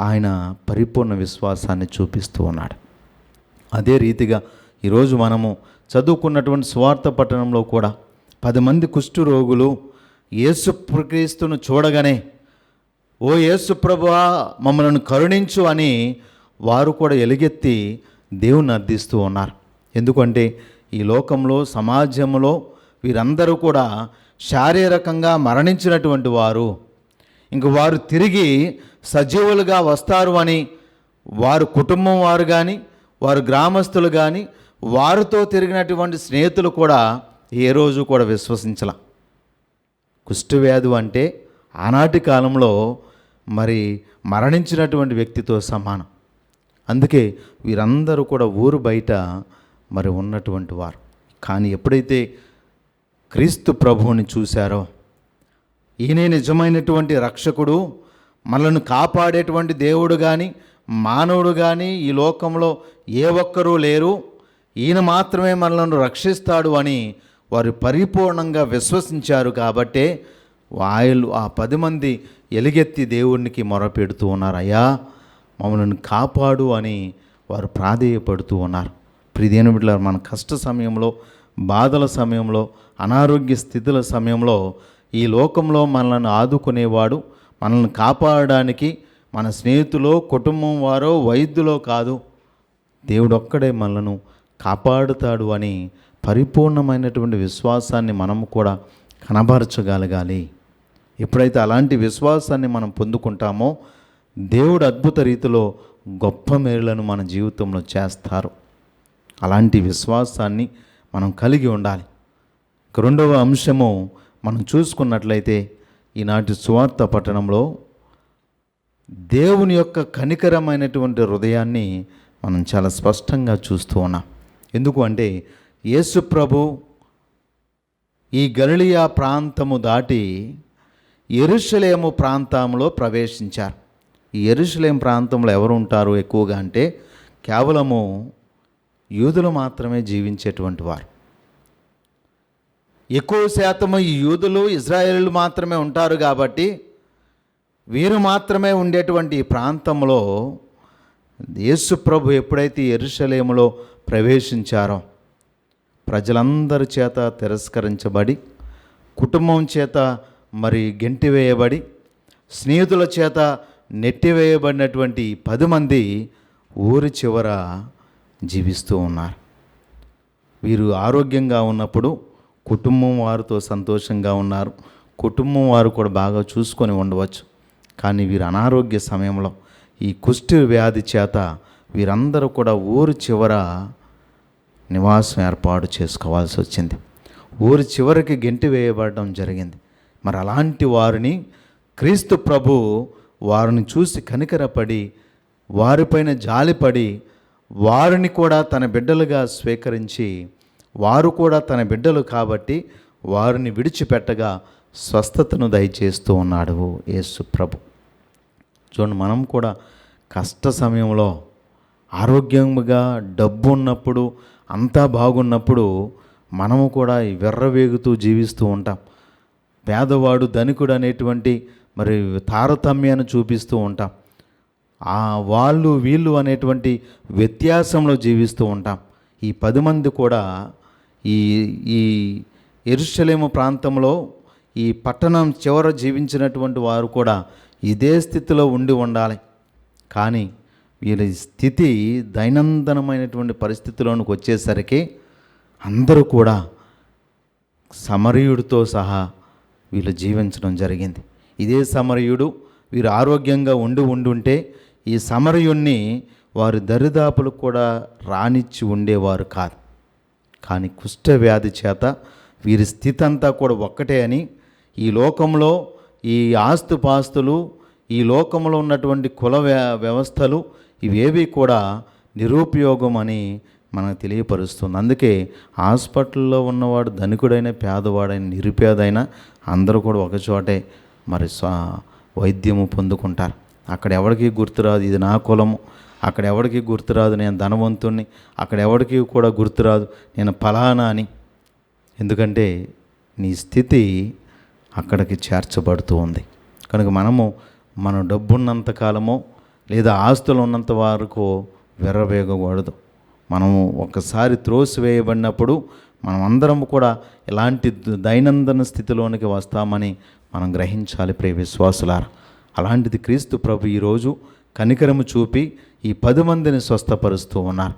ఆయన పరిపూర్ణ విశ్వాసాన్ని చూపిస్తూ ఉన్నాడు. అదే రీతిగా ఈరోజు మనము చదువుకున్నటువంటి సువార్త పట్టణంలో కూడా 10 మంది కుష్టు రోగులు యేసుక్రీస్తును చూడగానే, ఓ యేసు ప్రభువా మమ్మల్ని కరుణించు అని వారు కూడా ఎలుగెత్తి దేవుని అర్థిస్తూ ఉన్నారు. ఎందుకంటే ఈ లోకంలో సమాజంలో వీరందరూ కూడా శారీరకంగా మరణించినటువంటి వారు, ఇంక వారు తిరిగి సజీవులుగా వస్తారు అని వారు కుటుంబం వారు కానీ వారు గ్రామస్తులు కానీ వారితో తిరిగినటువంటి స్నేహితులు కూడా ఏ రోజు కూడా విశ్వసించల. కుష్ఠవ్యాధి అంటే ఆనాటి కాలంలో మరి మరణించినటువంటి వ్యక్తితో సమానం. అందుకే వీరందరూ కూడా ఊరు బయట మరి ఉన్నటువంటి వారు. కానీ ఎప్పుడైతే క్రీస్తు ప్రభువుని చూశారో, ఈయనే నిజమైనటువంటి రక్షకుడు, మనల్ని కాపాడేటువంటి దేవుడు కానీ మానవుడు కానీ ఈ లోకంలో ఏ ఒక్కరూ లేరు, ఈయన మాత్రమే మనల్ని రక్షిస్తాడు అని వారు పరిపూర్ణంగా విశ్వసించారు. కాబట్టే వాళ్ళు ఆ 10 మంది ఎలుగెత్తి దేవునికి మొరపెడుతూ ఉన్నారు, అయ్యా మమ్మల్ని కాపాడు అని వారు ప్రాధేయపడుతూ ఉన్నారు. ప్రియదేని బిడ్డలారా, మన కష్ట సమయంలో, బాధల సమయంలో, అనారోగ్య స్థితుల సమయంలో ఈ లోకంలో మనల్ని ఆదుకునేవాడు, మనల్ని కాపాడడానికి మన స్నేహితులో, కుటుంబం వారో, వైద్యులో కాదు, దేవుడొక్కడే మనలను కాపాడుతాడు అని పరిపూర్ణమైనటువంటి విశ్వాసాన్ని మనము కూడా కనబరచగలగాలి. ఎప్పుడైతే అలాంటి విశ్వాసాన్ని మనం పొందుకుంటామో దేవుడు అద్భుత రీతిలో గొప్ప మేలులను మన జీవితంలో చేస్తారు. అలాంటి విశ్వాసాన్ని మనం కలిగి ఉండాలి. రెండవ అంశము మనం చూసుకున్నట్లయితే ఈనాటి సువార్త పట్టణంలో దేవుని యొక్క కనికరమైనటువంటి హృదయాన్ని మనం చాలా స్పష్టంగా చూస్తూ ఉన్నాం. ఎందుకు అంటే యేసు ప్రభు ఈ గలిలయ ప్రాంతము దాటి యెరూషలేము ప్రాంతంలో ప్రవేశించారు. ఈ యెరూషలేం ప్రాంతంలో ఎవరు ఉంటారు ఎక్కువగా అంటే కేవలము యూదులు మాత్రమే జీవించేటువంటి వారు. ఎక్కువ శాతము ఈ యూదులు, ఇజ్రాయేలీలు మాత్రమే ఉంటారు. కాబట్టి వీరు మాత్రమే ఉండేటువంటి ఈ ప్రాంతంలో యేసు ప్రభు ఎప్పుడైతే యెరూషలేములో ప్రవేశించారో ప్రజలందరి చేత తిరస్కరించబడి, కుటుంబం చేత మరి గెంటివేయబడి, స్నేహితుల చేత నెట్టివేయబడినటువంటి 10 మంది ఊరి చివర జీవిస్తూ ఉన్నారు. వీరు ఆరోగ్యంగా ఉన్నప్పుడు కుటుంబం వారితో సంతోషంగా ఉన్నారు, కుటుంబం వారు కూడా బాగా చూసుకొని ఉండవచ్చు. కానీ వీరు అనారోగ్య సమయంలో ఈ కుష్ఠ వ్యాధి చేత వీరందరూ కూడా ఊరు చివర నివాసం ఏర్పాటు చేసుకోవాల్సి వచ్చింది. ఊరి చివరికి గెంటి వేయబడడం జరిగింది. మరి అలాంటి వారిని క్రీస్తు ప్రభు వారిని చూసి కనికరపడి వారిపైన జాలిపడి వారిని కూడా తన బిడ్డలుగా స్వీకరించి వారు కూడా తన బిడ్డలు కాబట్టి వారిని విడిచిపెట్టగా స్వస్థతను దయచేస్తూ ఉన్నాడు యేసు ప్రభు. చూడండి, మనం కూడా కష్ట సమయంలో ఆరోగ్యంగా డబ్బు ఉన్నప్పుడు అంతా బాగున్నప్పుడు మనము కూడా వెర్రవేగుతూ జీవిస్తూ ఉంటాం. పేదవాడు ధనికుడు అనేటువంటి మరి తారతమ్యాన్ని చూపిస్తూ ఉంటాం. వాళ్ళు వీళ్ళు అనేటువంటి వ్యత్యాసంలో జీవిస్తూ ఉంటాం. ఈ 10 మంది కూడా ఈ ఈ యెరూషలేము ప్రాంతంలో ఈ పట్టణం చివర జీవించినటువంటి వారు కూడా ఇదే స్థితిలో ఉండాలి. కానీ వీళ్ళ స్థితి దైనందినమైనటువంటి పరిస్థితిలోనికి వచ్చేసరికి అందరూ కూడా సమరయుడితో సహా వీళ్ళు జీవించడం జరిగింది. ఇదే సమరయుడు వీరు ఆరోగ్యంగా ఉండుంటే ఈ సమరయుణ్ణి వారి దరిదాపులకు కూడా రానిచ్చి ఉండేవారు కాదు. కానీ కుష్ఠవ్యాధి చేత వీరి స్థితి అంతా కూడా ఒక్కటే అని, ఈ లోకంలో ఈ ఆస్తుపాస్తులు, ఈ లోకంలో ఉన్నటువంటి కుల వ్యవస్థలు ఇవేవి కూడా నిరుపయోగం అని మనకు తెలియపరుస్తుంది. అందుకే హాస్పిటల్లో ఉన్నవాడు ధనికుడైన పేదవాడైన నిరుపేదైనా అందరూ కూడా ఒకచోటే మరి వైద్యము పొందుకుంటారు. అక్కడ ఎవరికి గుర్తురాదు ఇది నా కులము, అక్కడ ఎవరికి గుర్తురాదు నేను ధనవంతుణ్ణి, అక్కడ ఎవరికి కూడా గుర్తురాదు నేను ఫలానా అని. ఎందుకంటే నీ స్థితి అక్కడికి చేర్చబడుతూ ఉంది. కనుక మన డబ్బున్నంత కాలమో లేదా ఆస్తులు ఉన్నంత వరకు వెర్రవేగకూడదు. మనము ఒకసారి త్రోసివేయబడినప్పుడు మనం అందరం కూడా ఇలాంటి దైనందిన స్థితిలోనికి వస్తామని మనం గ్రహించాలి ప్రియ విశ్వాసులారా. అలాంటిది క్రీస్తు ప్రభు ఈరోజు కనికరము చూపి ఈ 10 మందిని స్వస్థపరుస్తూ ఉన్నారు.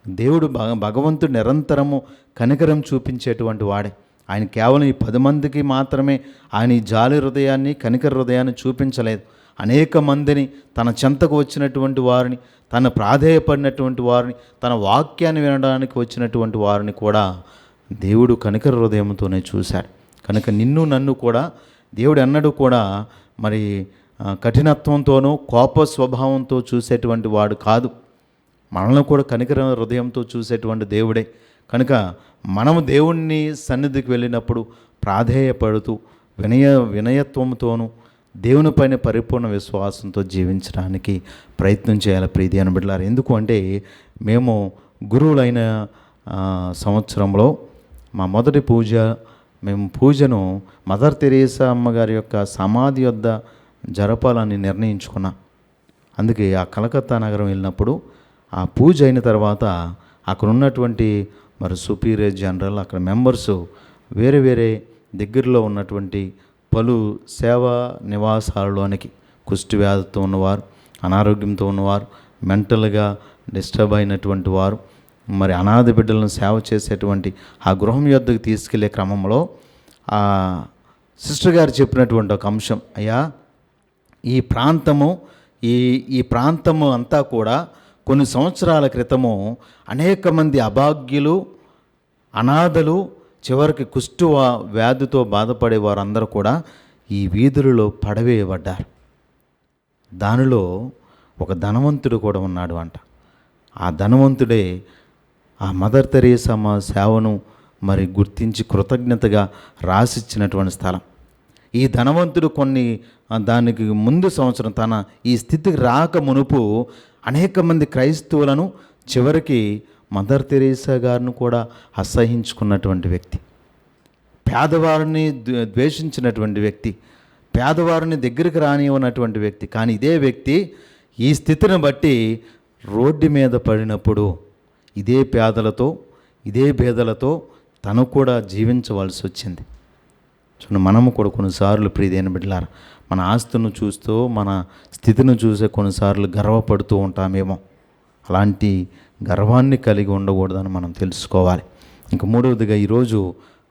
దేవుడు భగవంతుడు నిరంతరము కనికరం చూపించేటువంటి వాడే. ఆయన కేవలం ఈ 10 మందికి మాత్రమే ఆయన ఈ జాలి హృదయాన్ని కనికర హృదయాన్ని చూపించలేదు. అనేక మందిని తన చెంతకు వచ్చినటువంటి వారిని, తన ప్రాధేయపడినటువంటి వారిని, తన వాక్యాన్ని వినడానికి వచ్చినటువంటి వారిని కూడా దేవుడు కనికర హృదయంతోనే చూశాడు. కనుక నిన్ను నన్ను కూడా దేవుడు ఎన్నడూ కూడా మరి కఠినత్వంతోనూ కోప స్వభావంతో చూసేటువంటి వాడు కాదు. మనల్ని కూడా కనికర హృదయంతో చూసేటువంటి దేవుడే. కనుక మనము దేవుణ్ణి సన్నిధికి వెళ్ళినప్పుడు ప్రాధేయపడుతూ వినయత్వంతోనూ దేవుని పైన పరిపూర్ణ విశ్వాసంతో జీవించడానికి ప్రయత్నం చేయాలి ప్రీతి అని బిడ్డలారా. ఎందుకు అంటే మేము గురువులైన సంవత్సరంలో మా మొదటి మేము పూజను మదర్ తెరేసా అమ్మగారి యొక్క సమాధి వద్ద జరపాలని నిర్ణయించుకున్నాం. అందుకే ఆ కలకత్తా నగరం వెళ్ళినప్పుడు ఆ పూజ అయిన తర్వాత అక్కడ ఉన్నటువంటి మరి సుపీరియర్ జనరల్ అక్కడ మెంబర్సు వేరే వేరే దగ్గరలో ఉన్నటువంటి పలు సేవా నివాసాలలోనికి కుష్టి వ్యాధితో ఉన్నవారు, అనారోగ్యంతో ఉన్నవారు, మెంటల్గా డిస్టర్బ్ అయినటువంటి వారు, మరి అనాథ బిడ్డలను సేవ చేసేటువంటి ఆ గృహం యొద్దకు తీసుకెళ్లే క్రమంలో ఆ సిస్టర్ గారు చెప్పినటువంటి ఒక అంశం, అయ్యా ఈ ప్రాంతము అంతా కూడా కొన్ని సంవత్సరాల క్రితము అనేక మంది అభాగ్యులు, అనాథలు, చివరికి కుష్టు వ్యాధితో బాధపడే వారందరూ కూడా ఈ వీధులలో పడవేయబడ్డారు. దానిలో ఒక ధనవంతుడు కూడా ఉన్నాడు అంట. ఆ ధనవంతుడే ఆ మదర్ తెరేసా సేవను మరి గుర్తించి కృతజ్ఞతగా రాసిచ్చినటువంటి స్థలం. ఈ ధనవంతుడు దానికి ముందు సంవత్సరం తన ఈ స్థితికి రాక మునుపు అనేక మంది క్రైస్తవులను, చివరికి మదర్ తెరేసా గారిని కూడా అసహించుకున్నటువంటి వ్యక్తి, పేదవారిని ద్వేషించినటువంటి వ్యక్తి, పేదవారిని దగ్గరికి రానివ్వనటువంటి వ్యక్తి. కానీ ఇదే వ్యక్తి ఈ స్థితిని బట్టి రోడ్డు మీద పడినప్పుడు ఇదే పేదలతో, ఇదే భేదలతో తను కూడా జీవించవలసి వచ్చింది. చూడండి, మనము కూడా కొన్నిసార్లు ప్రియమైన బిడ్డలారా మన ఆస్తును చూస్తూ మన స్థితిని చూసే కొన్నిసార్లు గర్వపడుతూ ఉంటామేమో. అలాంటి గర్వాన్ని కలిగి ఉండకూడదని మనం తెలుసుకోవాలి. ఇంక మూడవదిగా ఈరోజు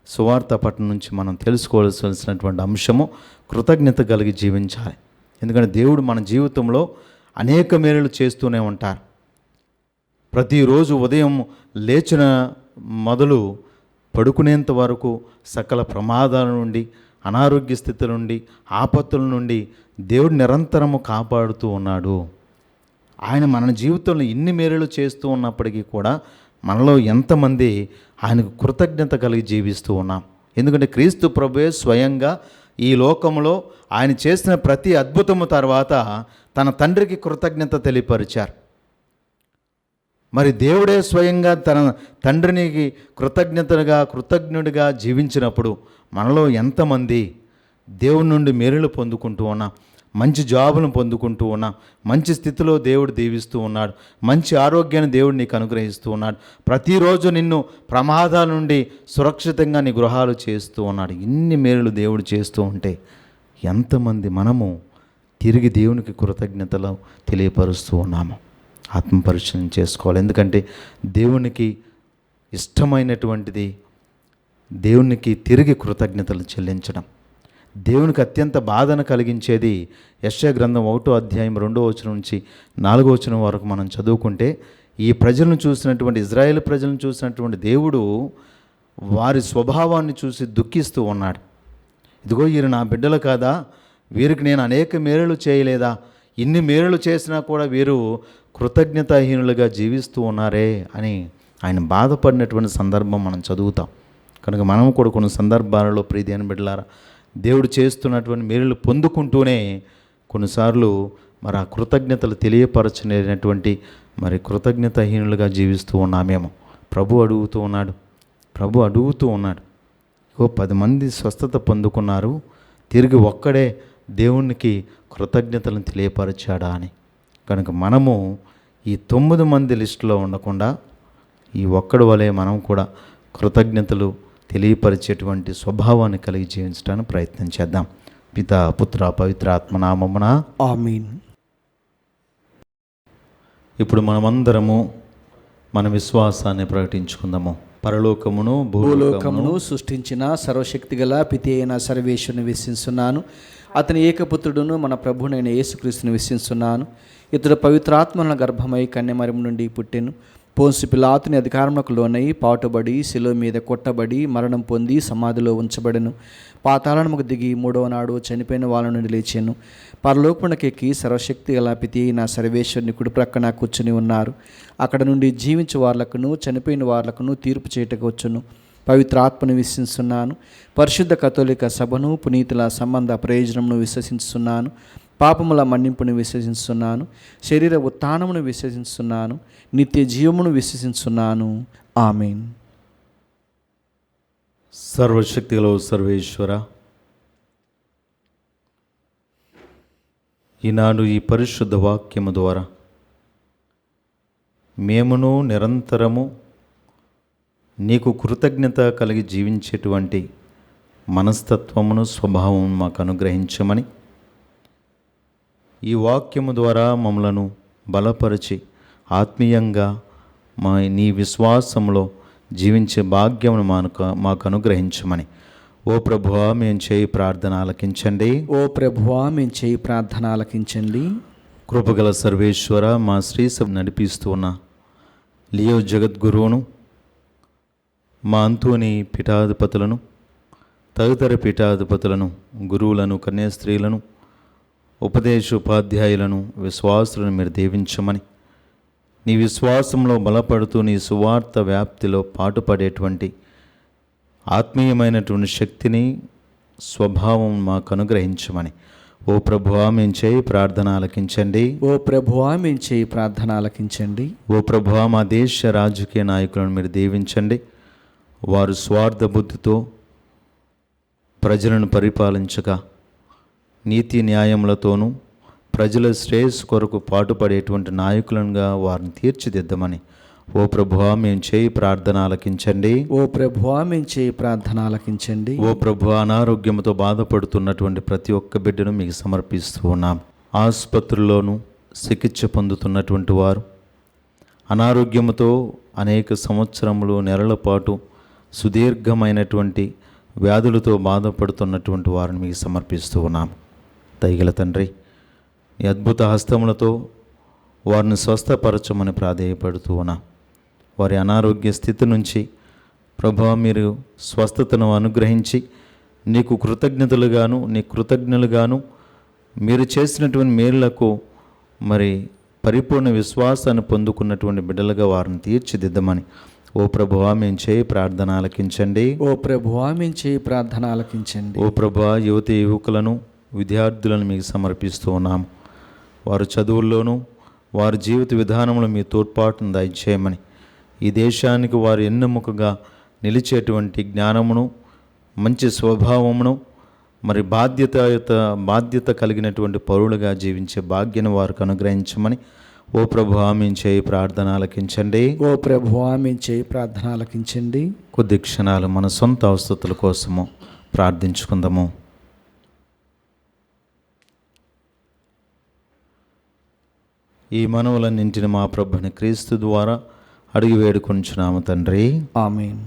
సువార్త పట్టణం నుంచి మనం తెలుసుకోవాల్సినటువంటి అంశము కృతజ్ఞత కలిగి జీవించాలి. ఎందుకంటే దేవుడు మన జీవితంలో అనేక మేలులు చేస్తూనే ఉంటారు. ప్రతిరోజు ఉదయం లేచిన మొదలు పడుకునేంత వరకు సకల ప్రమాదాల నుండి, అనారోగ్య స్థితుల నుండి, ఆపత్తుల నుండి దేవుడు నిరంతరము కాపాడుతూ ఉన్నాడు. ఆయన మన జీవితంలో ఇన్ని మేలులు చేస్తూ ఉన్నప్పటికీ కూడా మనలో ఎంతమంది ఆయనకు కృతజ్ఞత కలిగి జీవిస్తూ ఉన్నాం? ఎందుకంటే క్రీస్తు ప్రభువే స్వయంగా ఈ లోకంలో ఆయన చేసిన ప్రతి అద్భుతము తర్వాత తన తండ్రికి కృతజ్ఞత తెలియపరిచారు. మరి దేవుడే స్వయంగా తన తండ్రికి కృతజ్ఞుడిగా జీవించినప్పుడు మనలో ఎంతమంది దేవుని నుండి మేలులు పొందుకుంటూ ఉన్నాం, మంచి జాబును పొందుకుంటూ ఉన్నాం, మంచి స్థితిలో దేవుడు దీవిస్తూ ఉన్నాడు, మంచి ఆరోగ్యాన్ని దేవుడు నీకు అనుగ్రహిస్తూ ఉన్నాడు, ప్రతిరోజు నిన్ను ప్రమాదాల నుండి సురక్షితంగా నీ గృహాలు చేస్తూ ఉన్నాడు. ఇన్ని మేలులు దేవుడు చేస్తూ ఉంటే ఎంతమంది మనము తిరిగి దేవునికి కృతజ్ఞతలు తెలియపరుస్తూ ఉన్నాము? ఆత్మపరిశీలన చేసుకోవాలి. ఎందుకంటే దేవునికి ఇష్టమైనటువంటిది దేవునికి తిరిగి కృతజ్ఞతలు చెల్లించడం. దేవునికి అత్యంత బాధను కలిగించేది యెషయా గ్రంథం 1వ అధ్యాయం 2వ వచనం నుంచి 4వ వచనం వరకు మనం చదువుకుంటే, ఈ ప్రజలను చూసినటువంటి ఇజ్రాయేల్ ప్రజలను చూసినటువంటి దేవుడు వారి స్వభావాన్ని చూసి దుఃఖిస్తూ ఉన్నాడు. ఇదిగో వీరు నా బిడ్డలు కాదా, వీరికి నేను అనేక మేలులు చేయలేదా, ఇన్ని మేలులు చేసినా కూడా వీరు కృతజ్ఞతాహీనులుగా జీవిస్తూ ఉన్నారే అని ఆయన బాధపడినటువంటి సందర్భం మనం చదువుతాం. కనుక మనం కూడా కొన్ని సందర్భాలలో ప్రీతి అని బిడ్డలారా దేవుడు చేస్తున్నటువంటి మేలులు పొందుకుంటూనే కొన్నిసార్లు మరి ఆ కృతజ్ఞతలు తెలియపరచలేనటువంటి మరి కృతజ్ఞతాహీనులుగా జీవిస్తూ ఉన్నామేమో. ప్రభు అడుగుతూ ఉన్నాడు. ఓ 10 మంది స్వస్థత పొందుకున్నారు, తిరిగి ఒక్కడే దేవునికి కృతజ్ఞతలను తెలియపరిచాడా అని. కనుక మనము ఈ 9 మంది లిస్టులో ఉండకుండా ఈ ఒక్కడి వలె మనం కూడా కృతజ్ఞతలు తెలియపరిచేటువంటి స్వభావాన్ని కలిగి జీవించడానికి ప్రయత్నం చేద్దాం. పితా పుత్ర పవిత్ర ఆత్మనామమున ఆమీన్. ఇప్పుడు మనమందరము మన విశ్వాసాన్ని ప్రకటించుకుందాము. పరలోకమును భూలోకమును సృష్టించిన సర్వశక్తిగల పితి అయిన సర్వేశ్వరుని విశ్వసిస్తున్నాను. అతని ఏకపుత్రుడును మన ప్రభునైన యేసుక్రీస్తుని విశ్వసిస్తున్నాను. ఇతడు పవిత్రాత్మల గర్భమై కన్యమరియం నుండి పుట్టెను. పోన్సు పిలాతుని అధికారములకు లోనై పాటుబడి శిలువ మీద కొట్టబడి మరణం పొంది సమాధిలో ఉంచబడెను. పాతాళముకు దిగి 3వ నాడు చనిపోయిన వాళ్ళ నుండి లేచాను. పరలోకమునకెక్కి సర్వశక్తి గల పితి అయిన సర్వేశ్వరుని కుడి ప్రక్కన కూర్చుని ఉన్నారు. అక్కడ నుండి జీవించే వార్లకును చనిపోయిన వార్లకును తీర్పు చేయటకు వచ్చును. పవిత్రాత్మను విశ్వసిస్తున్నాను. పరిశుద్ధ కథోలిక సభను పునీతుల సంబంధ ప్రయోజనమును విశ్వసిస్తున్నాను. పాపముల మన్నింపును విశ్వసిస్తున్నాను. శరీర ఉత్థానమును విశ్వసిస్తున్నాను. నిత్య జీవమును విశ్వసిస్తున్నాను. ఆమేన్. సర్వశక్తిగల సర్వేశ్వర, ఈనాడు ఈ పరిశుద్ధ వాక్యము ద్వారా మేమును నిరంతరము నీకు కృతజ్ఞత కలిగి జీవించేటువంటి మనస్తత్వమును స్వభావం మాకు అనుగ్రహించమని, ఈ వాక్యము ద్వారా మమ్మలను బలపరిచి ఆత్మీయంగా నీ విశ్వాసంలో జీవించే భాగ్యమును మాకు అనుగ్రహించమని ఓ ప్రభువా మేము చేయి ప్రార్థన ఆలకించండి. కృపగల సర్వేశ్వర, మా శ్రీసభ నడిపిస్తూ ఉన్న లియో జగద్గురువును, మా అంతోని పీఠాధిపతులను, తదితర పీఠాధిపతులను, గురువులను, కన్యాస్త్రీలను, ఉపదేశోపాధ్యాయులను, విశ్వాసులను మీరు దీవించమని, నీ విశ్వాసంలో బలపడుతూ నీ సువార్త వ్యాప్తిలో పాటుపడేటువంటి ఆత్మీయమైనటువంటి శక్తిని, స్వభావం మాకు అనుగ్రహించమని ఓ ప్రభువా మేము చేయి ప్రార్థన ఆలకించండి. ఓ ప్రభువా మా దేశ రాజకీయ నాయకులను మీరు దీవించండి. వారు స్వార్థ బుద్ధితో ప్రజలను పరిపాలించక నీతి న్యాయములతోనూ ప్రజల శ్రేయస్సు కొరకు పాటుపడేటువంటి నాయకులుగా వారిని తీర్చిదిద్దమని ఓ ప్రభువా మేము చేయి ప్రార్థన ఆలకించండి. ఓ ప్రభువా అనారోగ్యంతో బాధపడుతున్నటువంటి ప్రతి ఒక్క బిడ్డను మీకు సమర్పిస్తూ ఉన్నాం. ఆసుపత్రుల్లోనూ చికిత్స పొందుతున్నటువంటి వారు, అనారోగ్యంతో అనేక సంవత్సరములు నెలల పాటు సుదీర్ఘమైనటువంటి వ్యాధులతో బాధపడుతున్నటువంటి వారిని మీకు సమర్పిస్తూ ఉన్నాం. దయగల తండ్రి, ఈ అద్భుత హస్తములతో వారిని స్వస్థపరచమని ప్రాధేయపడుతూ ఉన్నాం. వారి అనారోగ్య స్థితి నుంచి ప్రభువా మీరు స్వస్థతను అనుగ్రహించి నీకు కృతజ్ఞతలుగాను నీ కృతజ్ఞులుగాను మీరు చేసినటువంటి మేలులకు మరి పరిపూర్ణ విశ్వాసాన్ని పొందుకున్నటువంటి బిడ్డలుగా వారిని తీర్చిదిద్దమని ఓ ప్రభువా మేము చేయి ప్రార్థన ఆలకించండి. ఓ ప్రభువా మేము చేయి ప్రార్థన ఆలకించండి. ఓ ప్రభువా యువతి యువకులను విద్యార్థులను మీకు సమర్పిస్తూ ఉన్నాము. వారు చదువుల్లోనూ వారి జీవిత విధానంలో మీ తోడ్పాటును దయచేయమని, ఈ దేశానికి వారు ఎన్నెముకగా నిలిచేటువంటి జ్ఞానమును మంచి స్వభావమును మరి బాధ్యత కలిగినటువంటి పౌరులుగా జీవించే భాగ్యాన్ని వారికి అనుగ్రహించమని ఓ ప్రభువా మేము చేయి ప్రార్థన ఆలకించండి. ఓ ప్రభువా మేము చేయి ప్రార్థన ఆలకించండి. కొద్ది క్షణాలు మన సొంత అవసరతల కోసము ప్రార్థించుకుందాము. ఈ మనవులన్నింటిని మా ప్రభుని క్రీస్తు ద్వారా అడిగి వేడుకొంచున్నాము తండ్రి. ఆమేన్.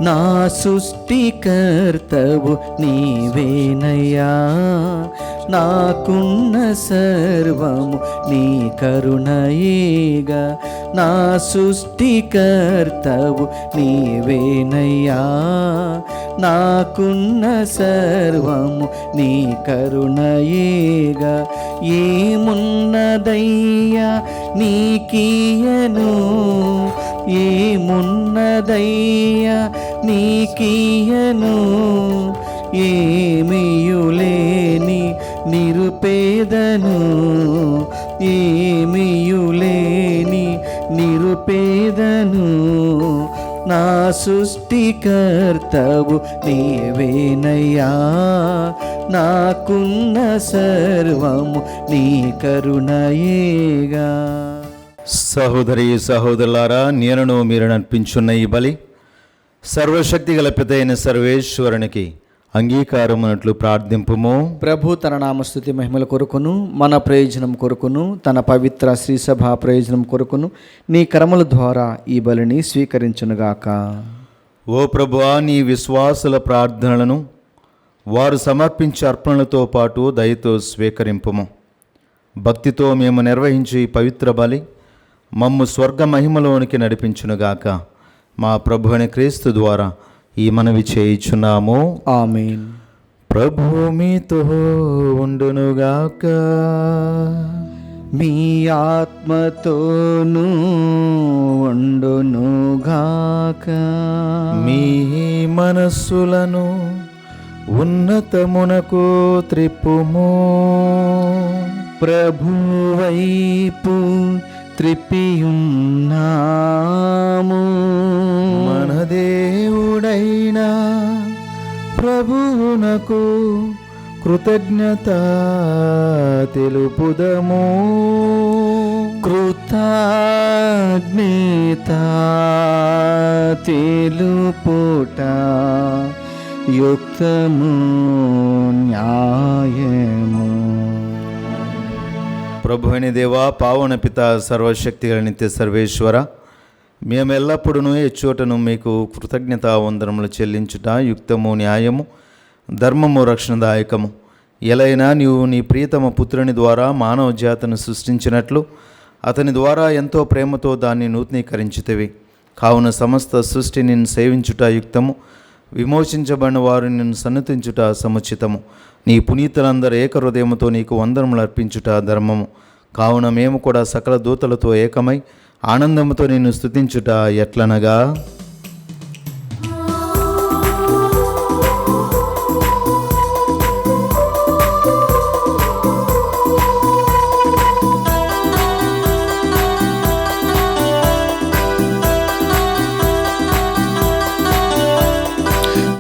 నా సృష్టికర్తవు నీవేనయ్యా, నాకున్న సర్వము నీ కరుణయేగా. నా సృష్టికర్తవు నీవేనయ్యా, నాకున్న సర్వము నీ కరుణయేగా. ఏమున్నదయ్యా నీకియను, ఏమున్నదయ్యా నీకియను, ఏమియులేని నిరుపేదను, ఏమియులేని నిరుపేదను. నా సృష్టికర్తవు నీవేనయ్యా, నాకున్న సర్వము నీ కరుణయేగా. సహోదరి సహోదరులారా, నేనును మీరు నర్పించున్న ఈ బలి సర్వశక్తి గల పితైన సర్వేశ్వరునికి అంగీకారమునట్లు ప్రార్థింపుము. ప్రభు తన నామస్తుతి మహిమల కొరకును మన ప్రయోజనం కొరకును తన పవిత్ర శ్రీసభ ప్రయోజనం కొరకును నీ కర్మల ద్వారా ఈ బలిని స్వీకరించునుగాక. ఓ ప్రభువా, నీ విశ్వాసుల ప్రార్థనలను వారు సమర్పించే అర్పణలతో పాటు దయతో స్వీకరింపుము. భక్తితో మేము నిర్వహించే ఈ పవిత్ర బలి మమ్ము స్వర్గ మహిమలోనికి నడిపించునుగాక. మా ప్రభువైన క్రీస్తు ద్వారా ఈ మనవి చేయుచున్నాము. ఆమేన్. ప్రభువు మీతో ఉండునుగాక. మీ ఆత్మతోనూ ఉండునుగాక. మీ మనస్సులను ఉన్నతమునకు త్రిప్పుము. ప్రభువైపు త్రిప్పియున్నాము. మన దేవుడైన ప్రభువునకు కృతజ్ఞత తెలుపుదము. కృతజ్ఞత తెలుపుట యుక్తము న్యాయము. ప్రభువైన దేవా, పావన పిత, సర్వశక్తి గల నిత్య సర్వేశ్వర, మేము ఎల్లప్పుడూ ఎచ్చోటను మీకు కృతజ్ఞతా వందనములు చెల్లించుట యుక్తము న్యాయము ధర్మము రక్షణదాయకము. ఎలైనా నీవు నీ ప్రియతమ పుత్రుని ద్వారా మానవ జాతిని సృష్టించినట్లు అతని ద్వారా ఎంతో ప్రేమతో దాన్ని నూతనీకరించితివి. కావున సమస్త సృష్టి నిన్ను సేవించుట యుక్తము, విమోచించబడిన వారు నిన్ను సన్నతించుట సముచితము. నీ పునీతులందరూ ఏకహృదయముతో నీకు వందనములు అర్పించుట ధర్మము. కావున మేము కూడా సకల దూతలతో ఏకమై ఆనందముతో నిన్ను స్తుతించుట ఎట్లనగా,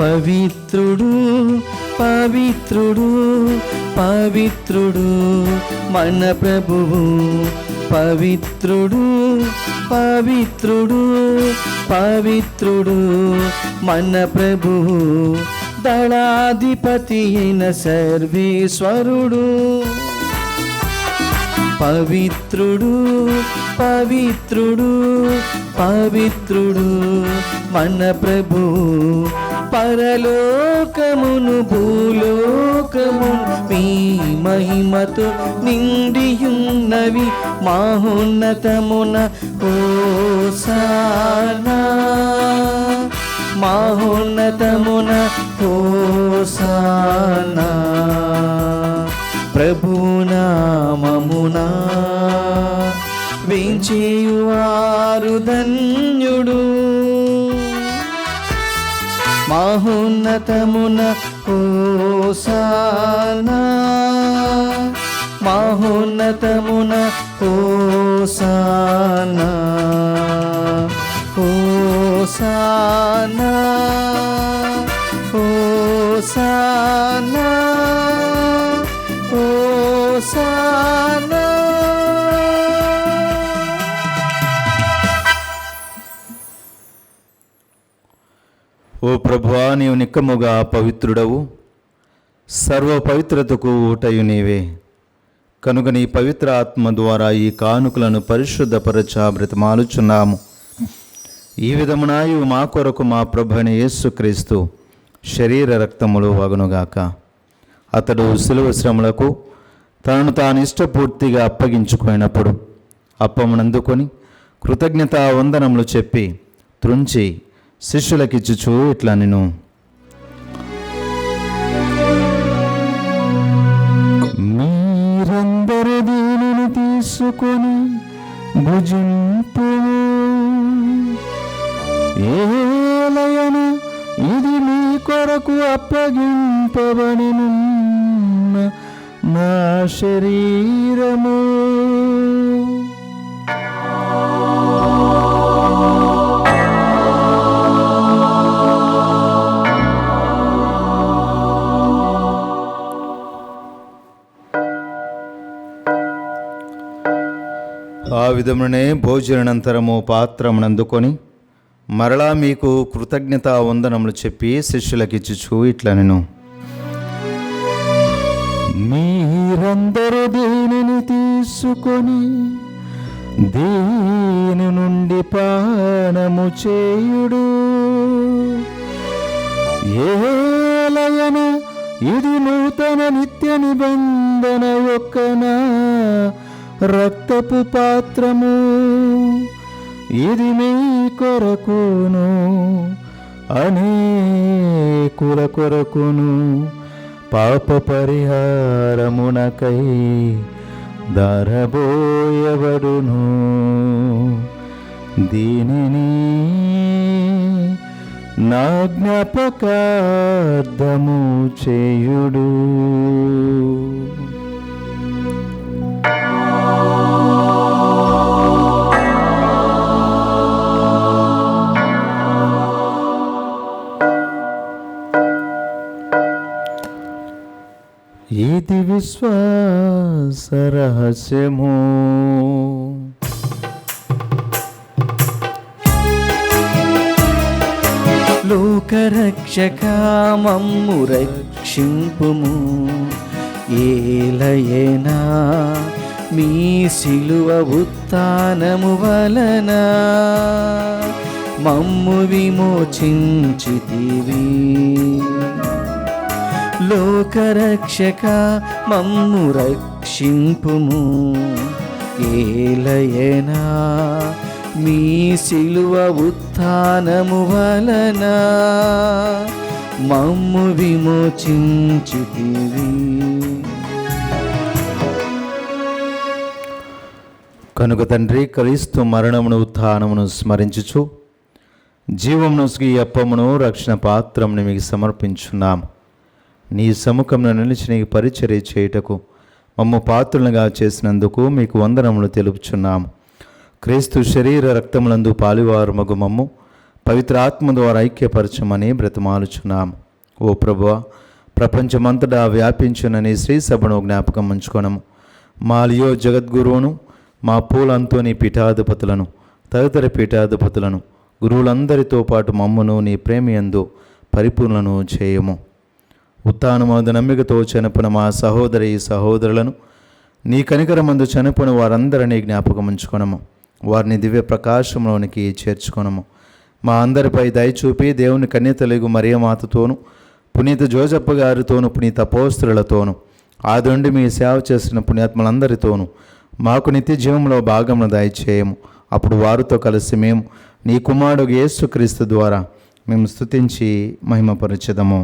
పవిత్రుడు పవిత్రుడు పవిత్రుడు మన ప్రభువు, పవిత్రుడు పవిత్రుడు పవిత్రుడు మన ప్రభువు, దళాధిపతి అయిన సర్వేశ్వరుడు. పవిత్రుడు పవిత్రుడు పవిత్రుడు మన ప్రభు, పరలోకమును భూలోకమును మీ మహిమతో నిండియున్నవి. మహోన్నతమున హోసానా, మహోన్నతమున హోసానా. ప్రభునామమునా వేంచేయువారు ధన్యుడు. మహోన్నతమున హోసానా, మహోన్నతమున హోసానా, హోసానా, హోసానా, హోసానా. ఓ ప్రభువా, నీవు నిక్కముగా పవిత్రుడవు, సర్వ పవిత్రతకు ఊటయు నీవే. కనుక నీ పవిత్ర ఆత్మ ద్వారా ఈ కానుకలను పరిశుద్ధపరచా బ్రతిమాలుచున్నాము. ఈ విధమున ఇవి మా కొరకు మా ప్రభు అయిన యేసుక్రీస్తు శరీర రక్తములు వగునుగాక. అతడు శిలువ శ్రమలకు తనను తాను ఇష్టపూర్తిగా అప్పగించుకున్నప్పుడు అప్పమునందుకొని కృతజ్ఞతా వందనములు చెప్పి త్రుంచి శిష్యులకిచ్చుచూ ఇట్లా నేను, మీరందరూ దీనిని తీసుకొని భుజింపు, ఏలయన ఇది మీ కొరకు అప్పగింపబడినున్న నా శరీరము. ఆ విధమునే భోజనానంతరము పాత్రమునందుకొని మరలా మీకు కృతజ్ఞతా వందనములు చెప్పి శిష్యులకిచ్చుచూ ఇట్లా నేను, మీరందరూ దీనిని తీసుకొని దీని నుండి పానము చేయుడు, ఏలయన ఇది నూతన నిత్య నిబంధన యొక్క నా రక్తపు పాత్రము. ఇది మీ కొరకును అనేకుల కొరకును పాప పరిహారమునకై ధారబోయబడును. దీనిని నా జ్ఞాపకార్థము చేయుడు. ఇది విశ్వాస రహస్యము. లోకరక్షక మమ్ము రక్షింపుము, ఏలయేనా మీ శిలువ ఉత్థానము వలన మమ్ము విమోచించితివి. లోకరక్షక మమ్ము రక్షింపుము, ఏలయేనా మీ శిలువ ఉత్థానము వలన మమ్ము విమోచించితివి. కనుక తండ్రి, క్రీస్తు మరణమును ఉత్థానమును స్మరించుచు జీవమును ఈ అప్పమును రక్షణ పాత్రమును మీకు సమర్పించున్నాము. నీ సముఖంలో నిలిచి నీకు పరిచర్య చేయుటకు మమ్ము పాత్రులుగా చేసినందుకు మీకు వందనములు తెలుపుచున్నాము. క్రీస్తు శరీర రక్తములందు పాలువారు మగు మమ్ము పవిత్ర ఆత్మ ద్వారా ఐక్యపరచమని బ్రతిమాలుచున్నాము. ఓ ప్రభువా, ప్రపంచమంతటా వ్యాపించునని శ్రీ సభను జ్ఞాపకం ఉంచుకొనము. మాలియో జగద్గురువును మా పూలంతోని పీఠాధిపతులను తదితర పీఠాధిపతులను గురువులందరితో పాటు మమ్మను నీ ప్రేమయందు పరిపూర్ణను చేయము. ఉత్థానమందు నమ్మికతో చనిపోయిన మా సహోదరి సహోదరులను నీ కనికరమందు చనిపోయిన వారందరినీ జ్ఞాపకం ఉంచుకొనము. వారిని దివ్య ప్రకాశంలోనికి చేర్చుకొనము. మా అందరిపై దయచూపి దేవుని కన్యతలుగు మరియమాతతోను పునీత జోజప్ప గారితోను పునీత అపోస్తలులతోను ఆది నుండి మీ సేవ చేసిన పుణ్యాత్మలందరితోనూ మాకు నిత్య జీవంలో భాగమును దయచేయము. అప్పుడు వారితో కలిసి మేము నీ కుమారుడు యేసుక్రీస్తు ద్వారా మేము స్తుతించి మహిమపరచెదము.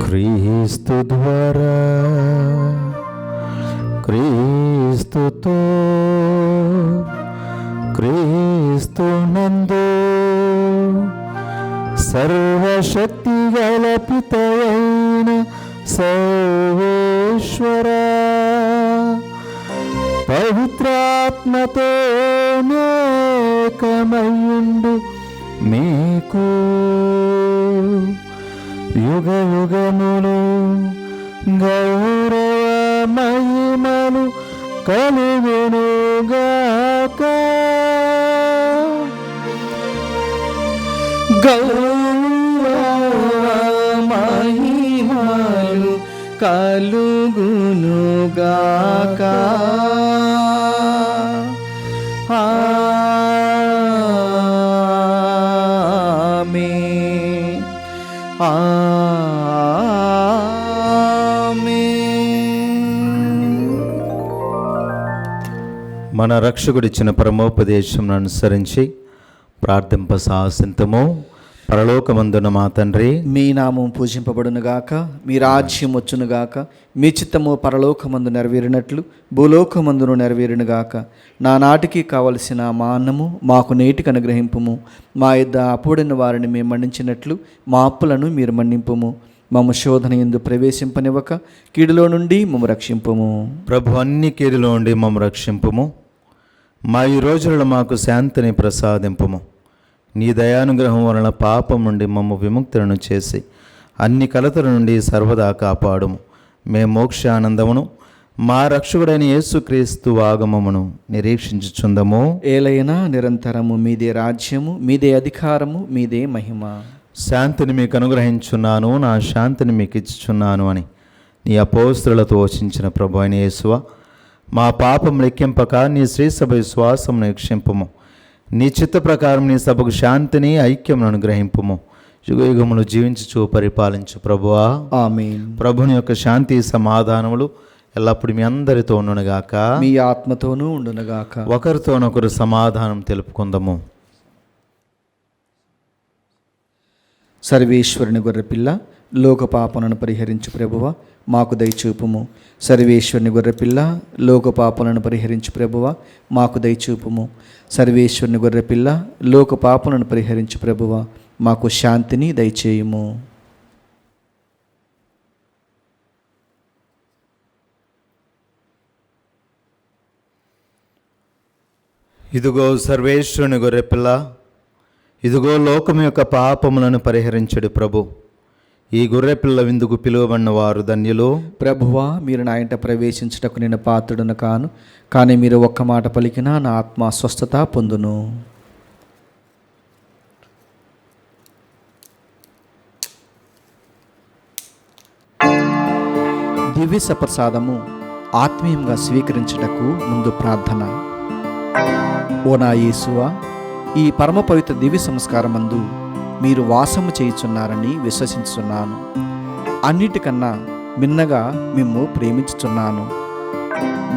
క్రీస్తు ద్వారా క్రీస్తుతో క్రీస్తునందు సర్వశక్తి గల పితయైన సర్వేశ్వరా పవిత్రాత్మతో ఏకమయుండు మీకు యుగ యుగములు గౌరవ మహిమలు కలుగునుగాక. గౌరవ మహిమలు కలుగునుగాక. ఆమేన్. మన రక్షకుడిచ్చిన పరమోపదేశం అనుసరించి ప్రార్థింప సాసింతము. పరలోకమందున మా తండ్రి, మీ నామం పూజింపబడునుగాక, మీ రాజ్యం వచ్చునుగాక, మీ చిత్తము పరలోకమందు నెరవేరినట్లు భూలోకమందును నెరవేరునుగాక. నానాటికి కావలసిన మా అన్నము మాకు నేటికి అనుగ్రహింపుము. మా యొద్ద అప్పుడైన వారిని మేము మన్నించినట్లు మా అప్పులను మీరు మన్నింపుము. మమ్మ శోధన యందు ప్రవేశింపనివ్వక కీడులో నుండి మమ్మ రక్షింపుము. ప్రభు అన్ని కీడులో నుండి మమ్మ రక్షింపుము. మా ఈ రోజులలో మాకు శాంతిని ప్రసాదింపుము. నీ దయానుగ్రహం వలన పాపం నుండి మమ్మ విముక్తులను చేసి అన్ని కలతల నుండి సర్వదా కాపాడుము. మేము మోక్షానందమును మా రక్షకుడైన యేసుక్రీస్తు ఆగమమును నిరీక్షించుచుందము. ఏలైనా నిరంతరము మీదే రాజ్యము, మీదే అధికారము, మీదే మహిమ. శాంతిని మీకు అనుగ్రహించున్నాను, నా శాంతిని మీకు ఇచ్చుచున్నాను అని నీ అపోస్తలులతో వచించిన ప్రభు అయిన యేసువా, మా పాపం లెక్కింపక నీ శ్రీసభ విశ్వాసమును రక్షింపుము. నీ చిత్త ప్రకారం నీ సభకు శాంతిని ఐక్యమును అనుగ్రహింపుము. యుగయుగములు జీవించుచు పరిపాలించు ప్రభువా. ఆమేన్. ప్రభుని యొక్క శాంతి సమాధానములు ఎల్లప్పుడు మీ అందరితో ఉండునుగాక, మీ ఆత్మతోనూ ఉండునుగాక. ఒకరితోనొకరు సమాధానం తెలుపుకుందాము. సర్వేశ్వరుని గొర్రెపిల్ల, లోక పాపలను పరిహరించు ప్రభువ మాకు దయచూపుము. సర్వేశ్వరుని గొర్రెపిల్ల, లోక పాపలను పరిహరించు ప్రభువ మాకు దయచూపుము. సర్వేశ్వరుని గొర్రెపిల్ల, లోక పాపలను పరిహరించు ప్రభువ మాకు శాంతిని దయచేయుము. ఇదిగో సర్వేశ్వరుని గొర్రెపిల్ల, ఇదిగో లోకం యొక్క పాపములను పరిహరించడు ప్రభు. ఈ గొర్రెపిల్ల విందుకు పిలువబడిన వారు ధన్యులు. ప్రభువా, మీరు నా ఇంట ప్రవేశించుటకు నేను పాత్రుడను కాను, కానీ మీరు ఒక్క మాట పలికినా నా ఆత్మ స్వస్థత పొందును. దివ్య సప్రసాదము ఆత్మీయంగా స్వీకరించుటకు ముందు ప్రార్థన. ఓ నా యేసువా, ఈ పరమ పవిత్ర దివ్య సంస్కారమందు మీరు వాసము చేయుచున్నారని విశ్వసించుచున్నాను. అన్నిటికన్నా మిన్నగా మిమ్ము ప్రేమించుచున్నాను.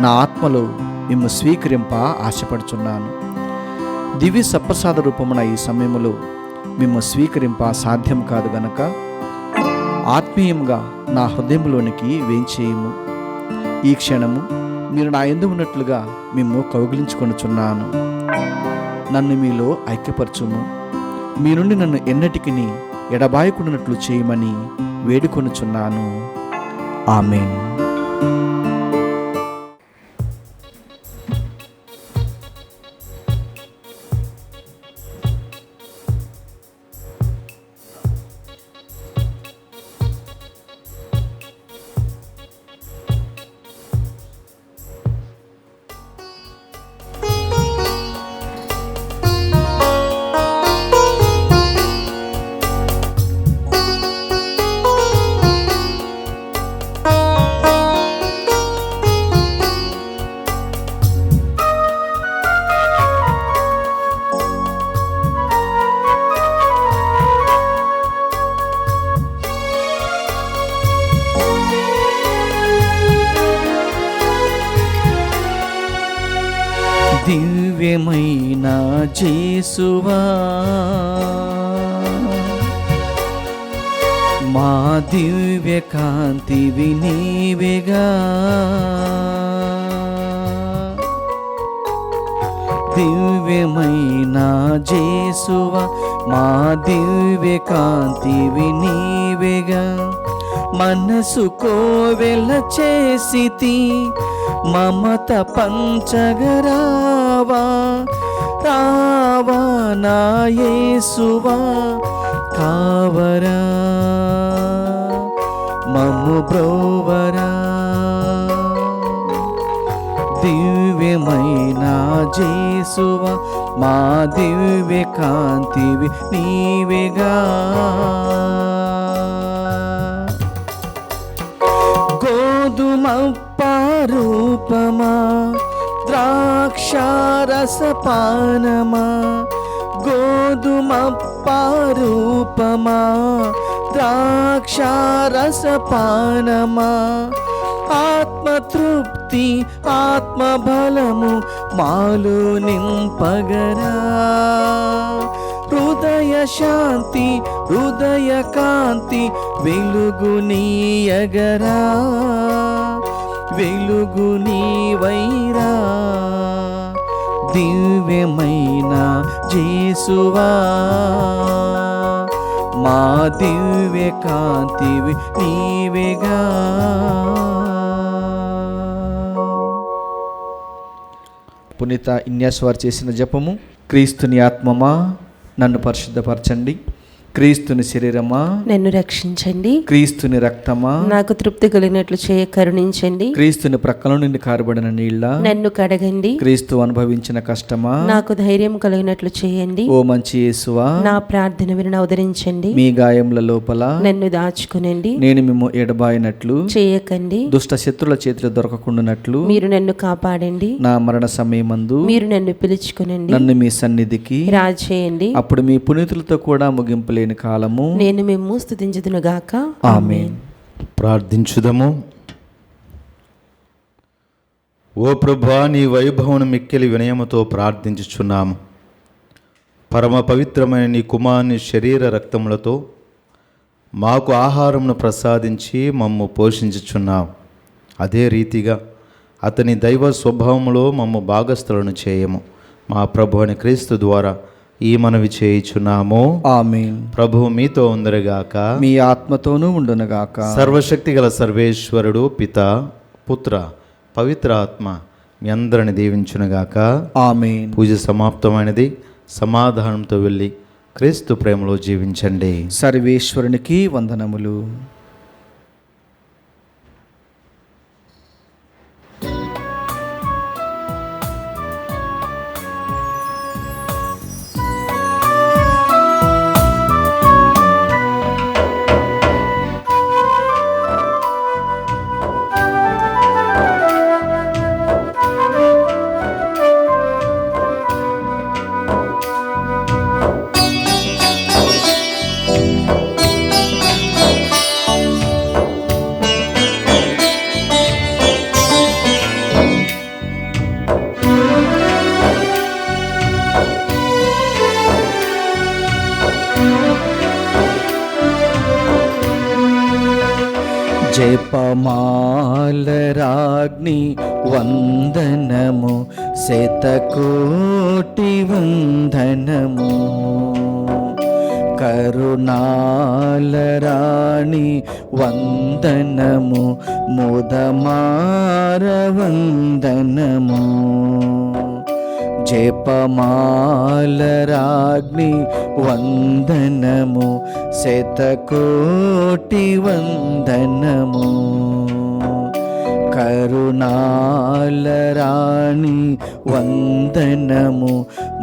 నా ఆత్మలో మిమ్ము స్వీకరింప ఆశపడుచున్నాను. దివ్య సప్రసాద రూపమున ఈ సమయములో మిమ్ము స్వీకరింప సాధ్యం కాదు గనక ఆత్మీయంగా నా హృదయంలోనికి వేంచేయము. ఈ క్షణము మీరు నా యందు ఉన్నట్లుగా మిమ్ము కౌగిలించుకొనుచున్నాను. నన్ను మీలో ఐక్యపరచుము. మీ నుండి నన్ను ఎన్నటికిని ఎడబాయకుండానట్లు చేయమని వేడుకొనుచున్నాను. ఆమేన్. దివ్యమైన జేసువా, మా దివ్య కాంతివి నీవేగా. దివ్యమైన జేసువా, మా దివ్య కాంతివి నీవేగా. మనసు కోవెల చేసితి మమత పంచగరావా, రావా నా యేసువా కావరా, మమ్ము బ్రోవరా. దివ్యమైన జేసువా, మా దివ్య కాంతివి నీవేగా. గోధుమప్పారూపమా, ద్రాక్షారసపానమా, గోధుమప్పారూపమా, ద్రాక్షారసపానమా, ఆత్మతృప్తి ఆత్మబలము మాలో నింపగరా. హృదయ శాంతి హృదయ కాంతి వెలుగు నీయగరా, వెలుగు నీవైరా. దివ్యమైన జేసువా, మా దివ్య కాంతివి నీవేగా. పునీత ఇన్యాస్ వారు చేసిన జపము. క్రీస్తుని ఆత్మమా నన్ను పరిశుద్ధపరచండి, క్రీస్తుని శరీరమా నన్ను రక్షించండి, క్రీస్తుని రక్తమా నాకు తృప్తి కలిగినట్లు చేయ కరుణించండి, క్రీస్తుని ప్రక్కల నుండి కారబడిన నీళ్ళ నన్ను కడగండి, క్రీస్తు అనుభవించిన కష్టమా నాకు ధైర్యం కలిగినట్లు చేయండి, ఓ మంచి యేసువా నా ప్రార్థన విని అవతరించండి, మీ గాయముల లోపల నన్ను దాచుకునండి, నేను మిమ్ము ఎడబాయినట్లు చేయకండి, దుష్ట శత్రుల చేతిలో దొరకకుండానట్లు మీరు నన్ను కాపాడండి, నా మరణ సమయమందు మీరు నన్ను పిలుచుకునండి, నన్ను మీ సన్నిధికి రాజేయండి. అప్పుడు మీ పునీతులతో కూడా ముగింపు లేని కాలము నేను మిమ్ము స్తుతించుదును గాక. ఆమేన్. ప్రార్థించుదము. ఓ ప్రభువా, నీ వైభవను మిక్కిలి వినయముతో ప్రార్థించుచున్నాము. పరమ పవిత్రమైన నీ కుమారుని శరీర రక్తములతో మాకు ఆహారమును ప్రసాదించి మమ్ము పోషించుచున్నావు. అదే రీతిగా అతని దైవ స్వభావములో మమ్ము భాగస్థులను చేయము. మా ప్రభువుని క్రీస్తు ద్వారా ఈ మనవి చేయుచున్నాము. ఆమేన్. ప్రభువు మీతో ఉందరుగాక, మీ ఆత్మతోనూ ఉండునుగాక. సర్వశక్తి గల సర్వేశ్వరుడు పిత పుత్ర పవిత్ర ఆత్మ మీ అందరిని దీవించునుగాక. ఆమేన్. పూజ సమాప్తమైనది. సమాధానంతో వెళ్ళి క్రీస్తు ప్రేమలో జీవించండి. సర్వేశ్వరునికి వందనములు. జపమాలరాగ్ని వందనము, శతకోటి వందనము. కరుణాలరాణి వందనము, ముదమార వందనము. జపమాలరాగ్ని వందనము, శతకోటి వందనము. కరుణాలరాణి వందనము,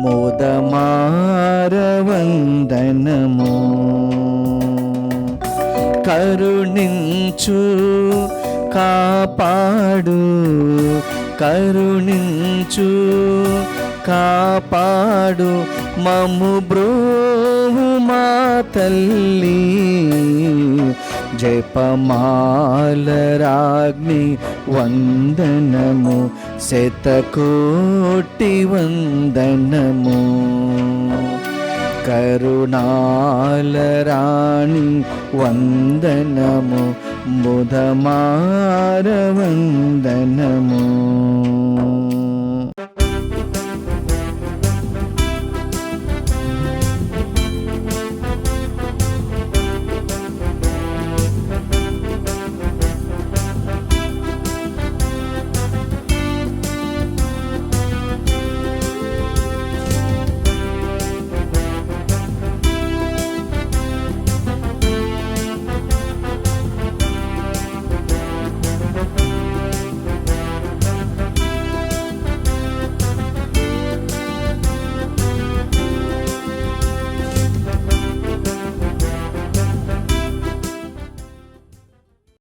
ముదమార వందనము. కరుణించు కాపాడు, కరుణించు కాపాడు, మమ్ము బ్రోవు మా తల్లి. జపమాలరాగ్ని వందనము, శతకోటి వందనము. కరుణాలరాణి వందనము, బుధమార వందనము.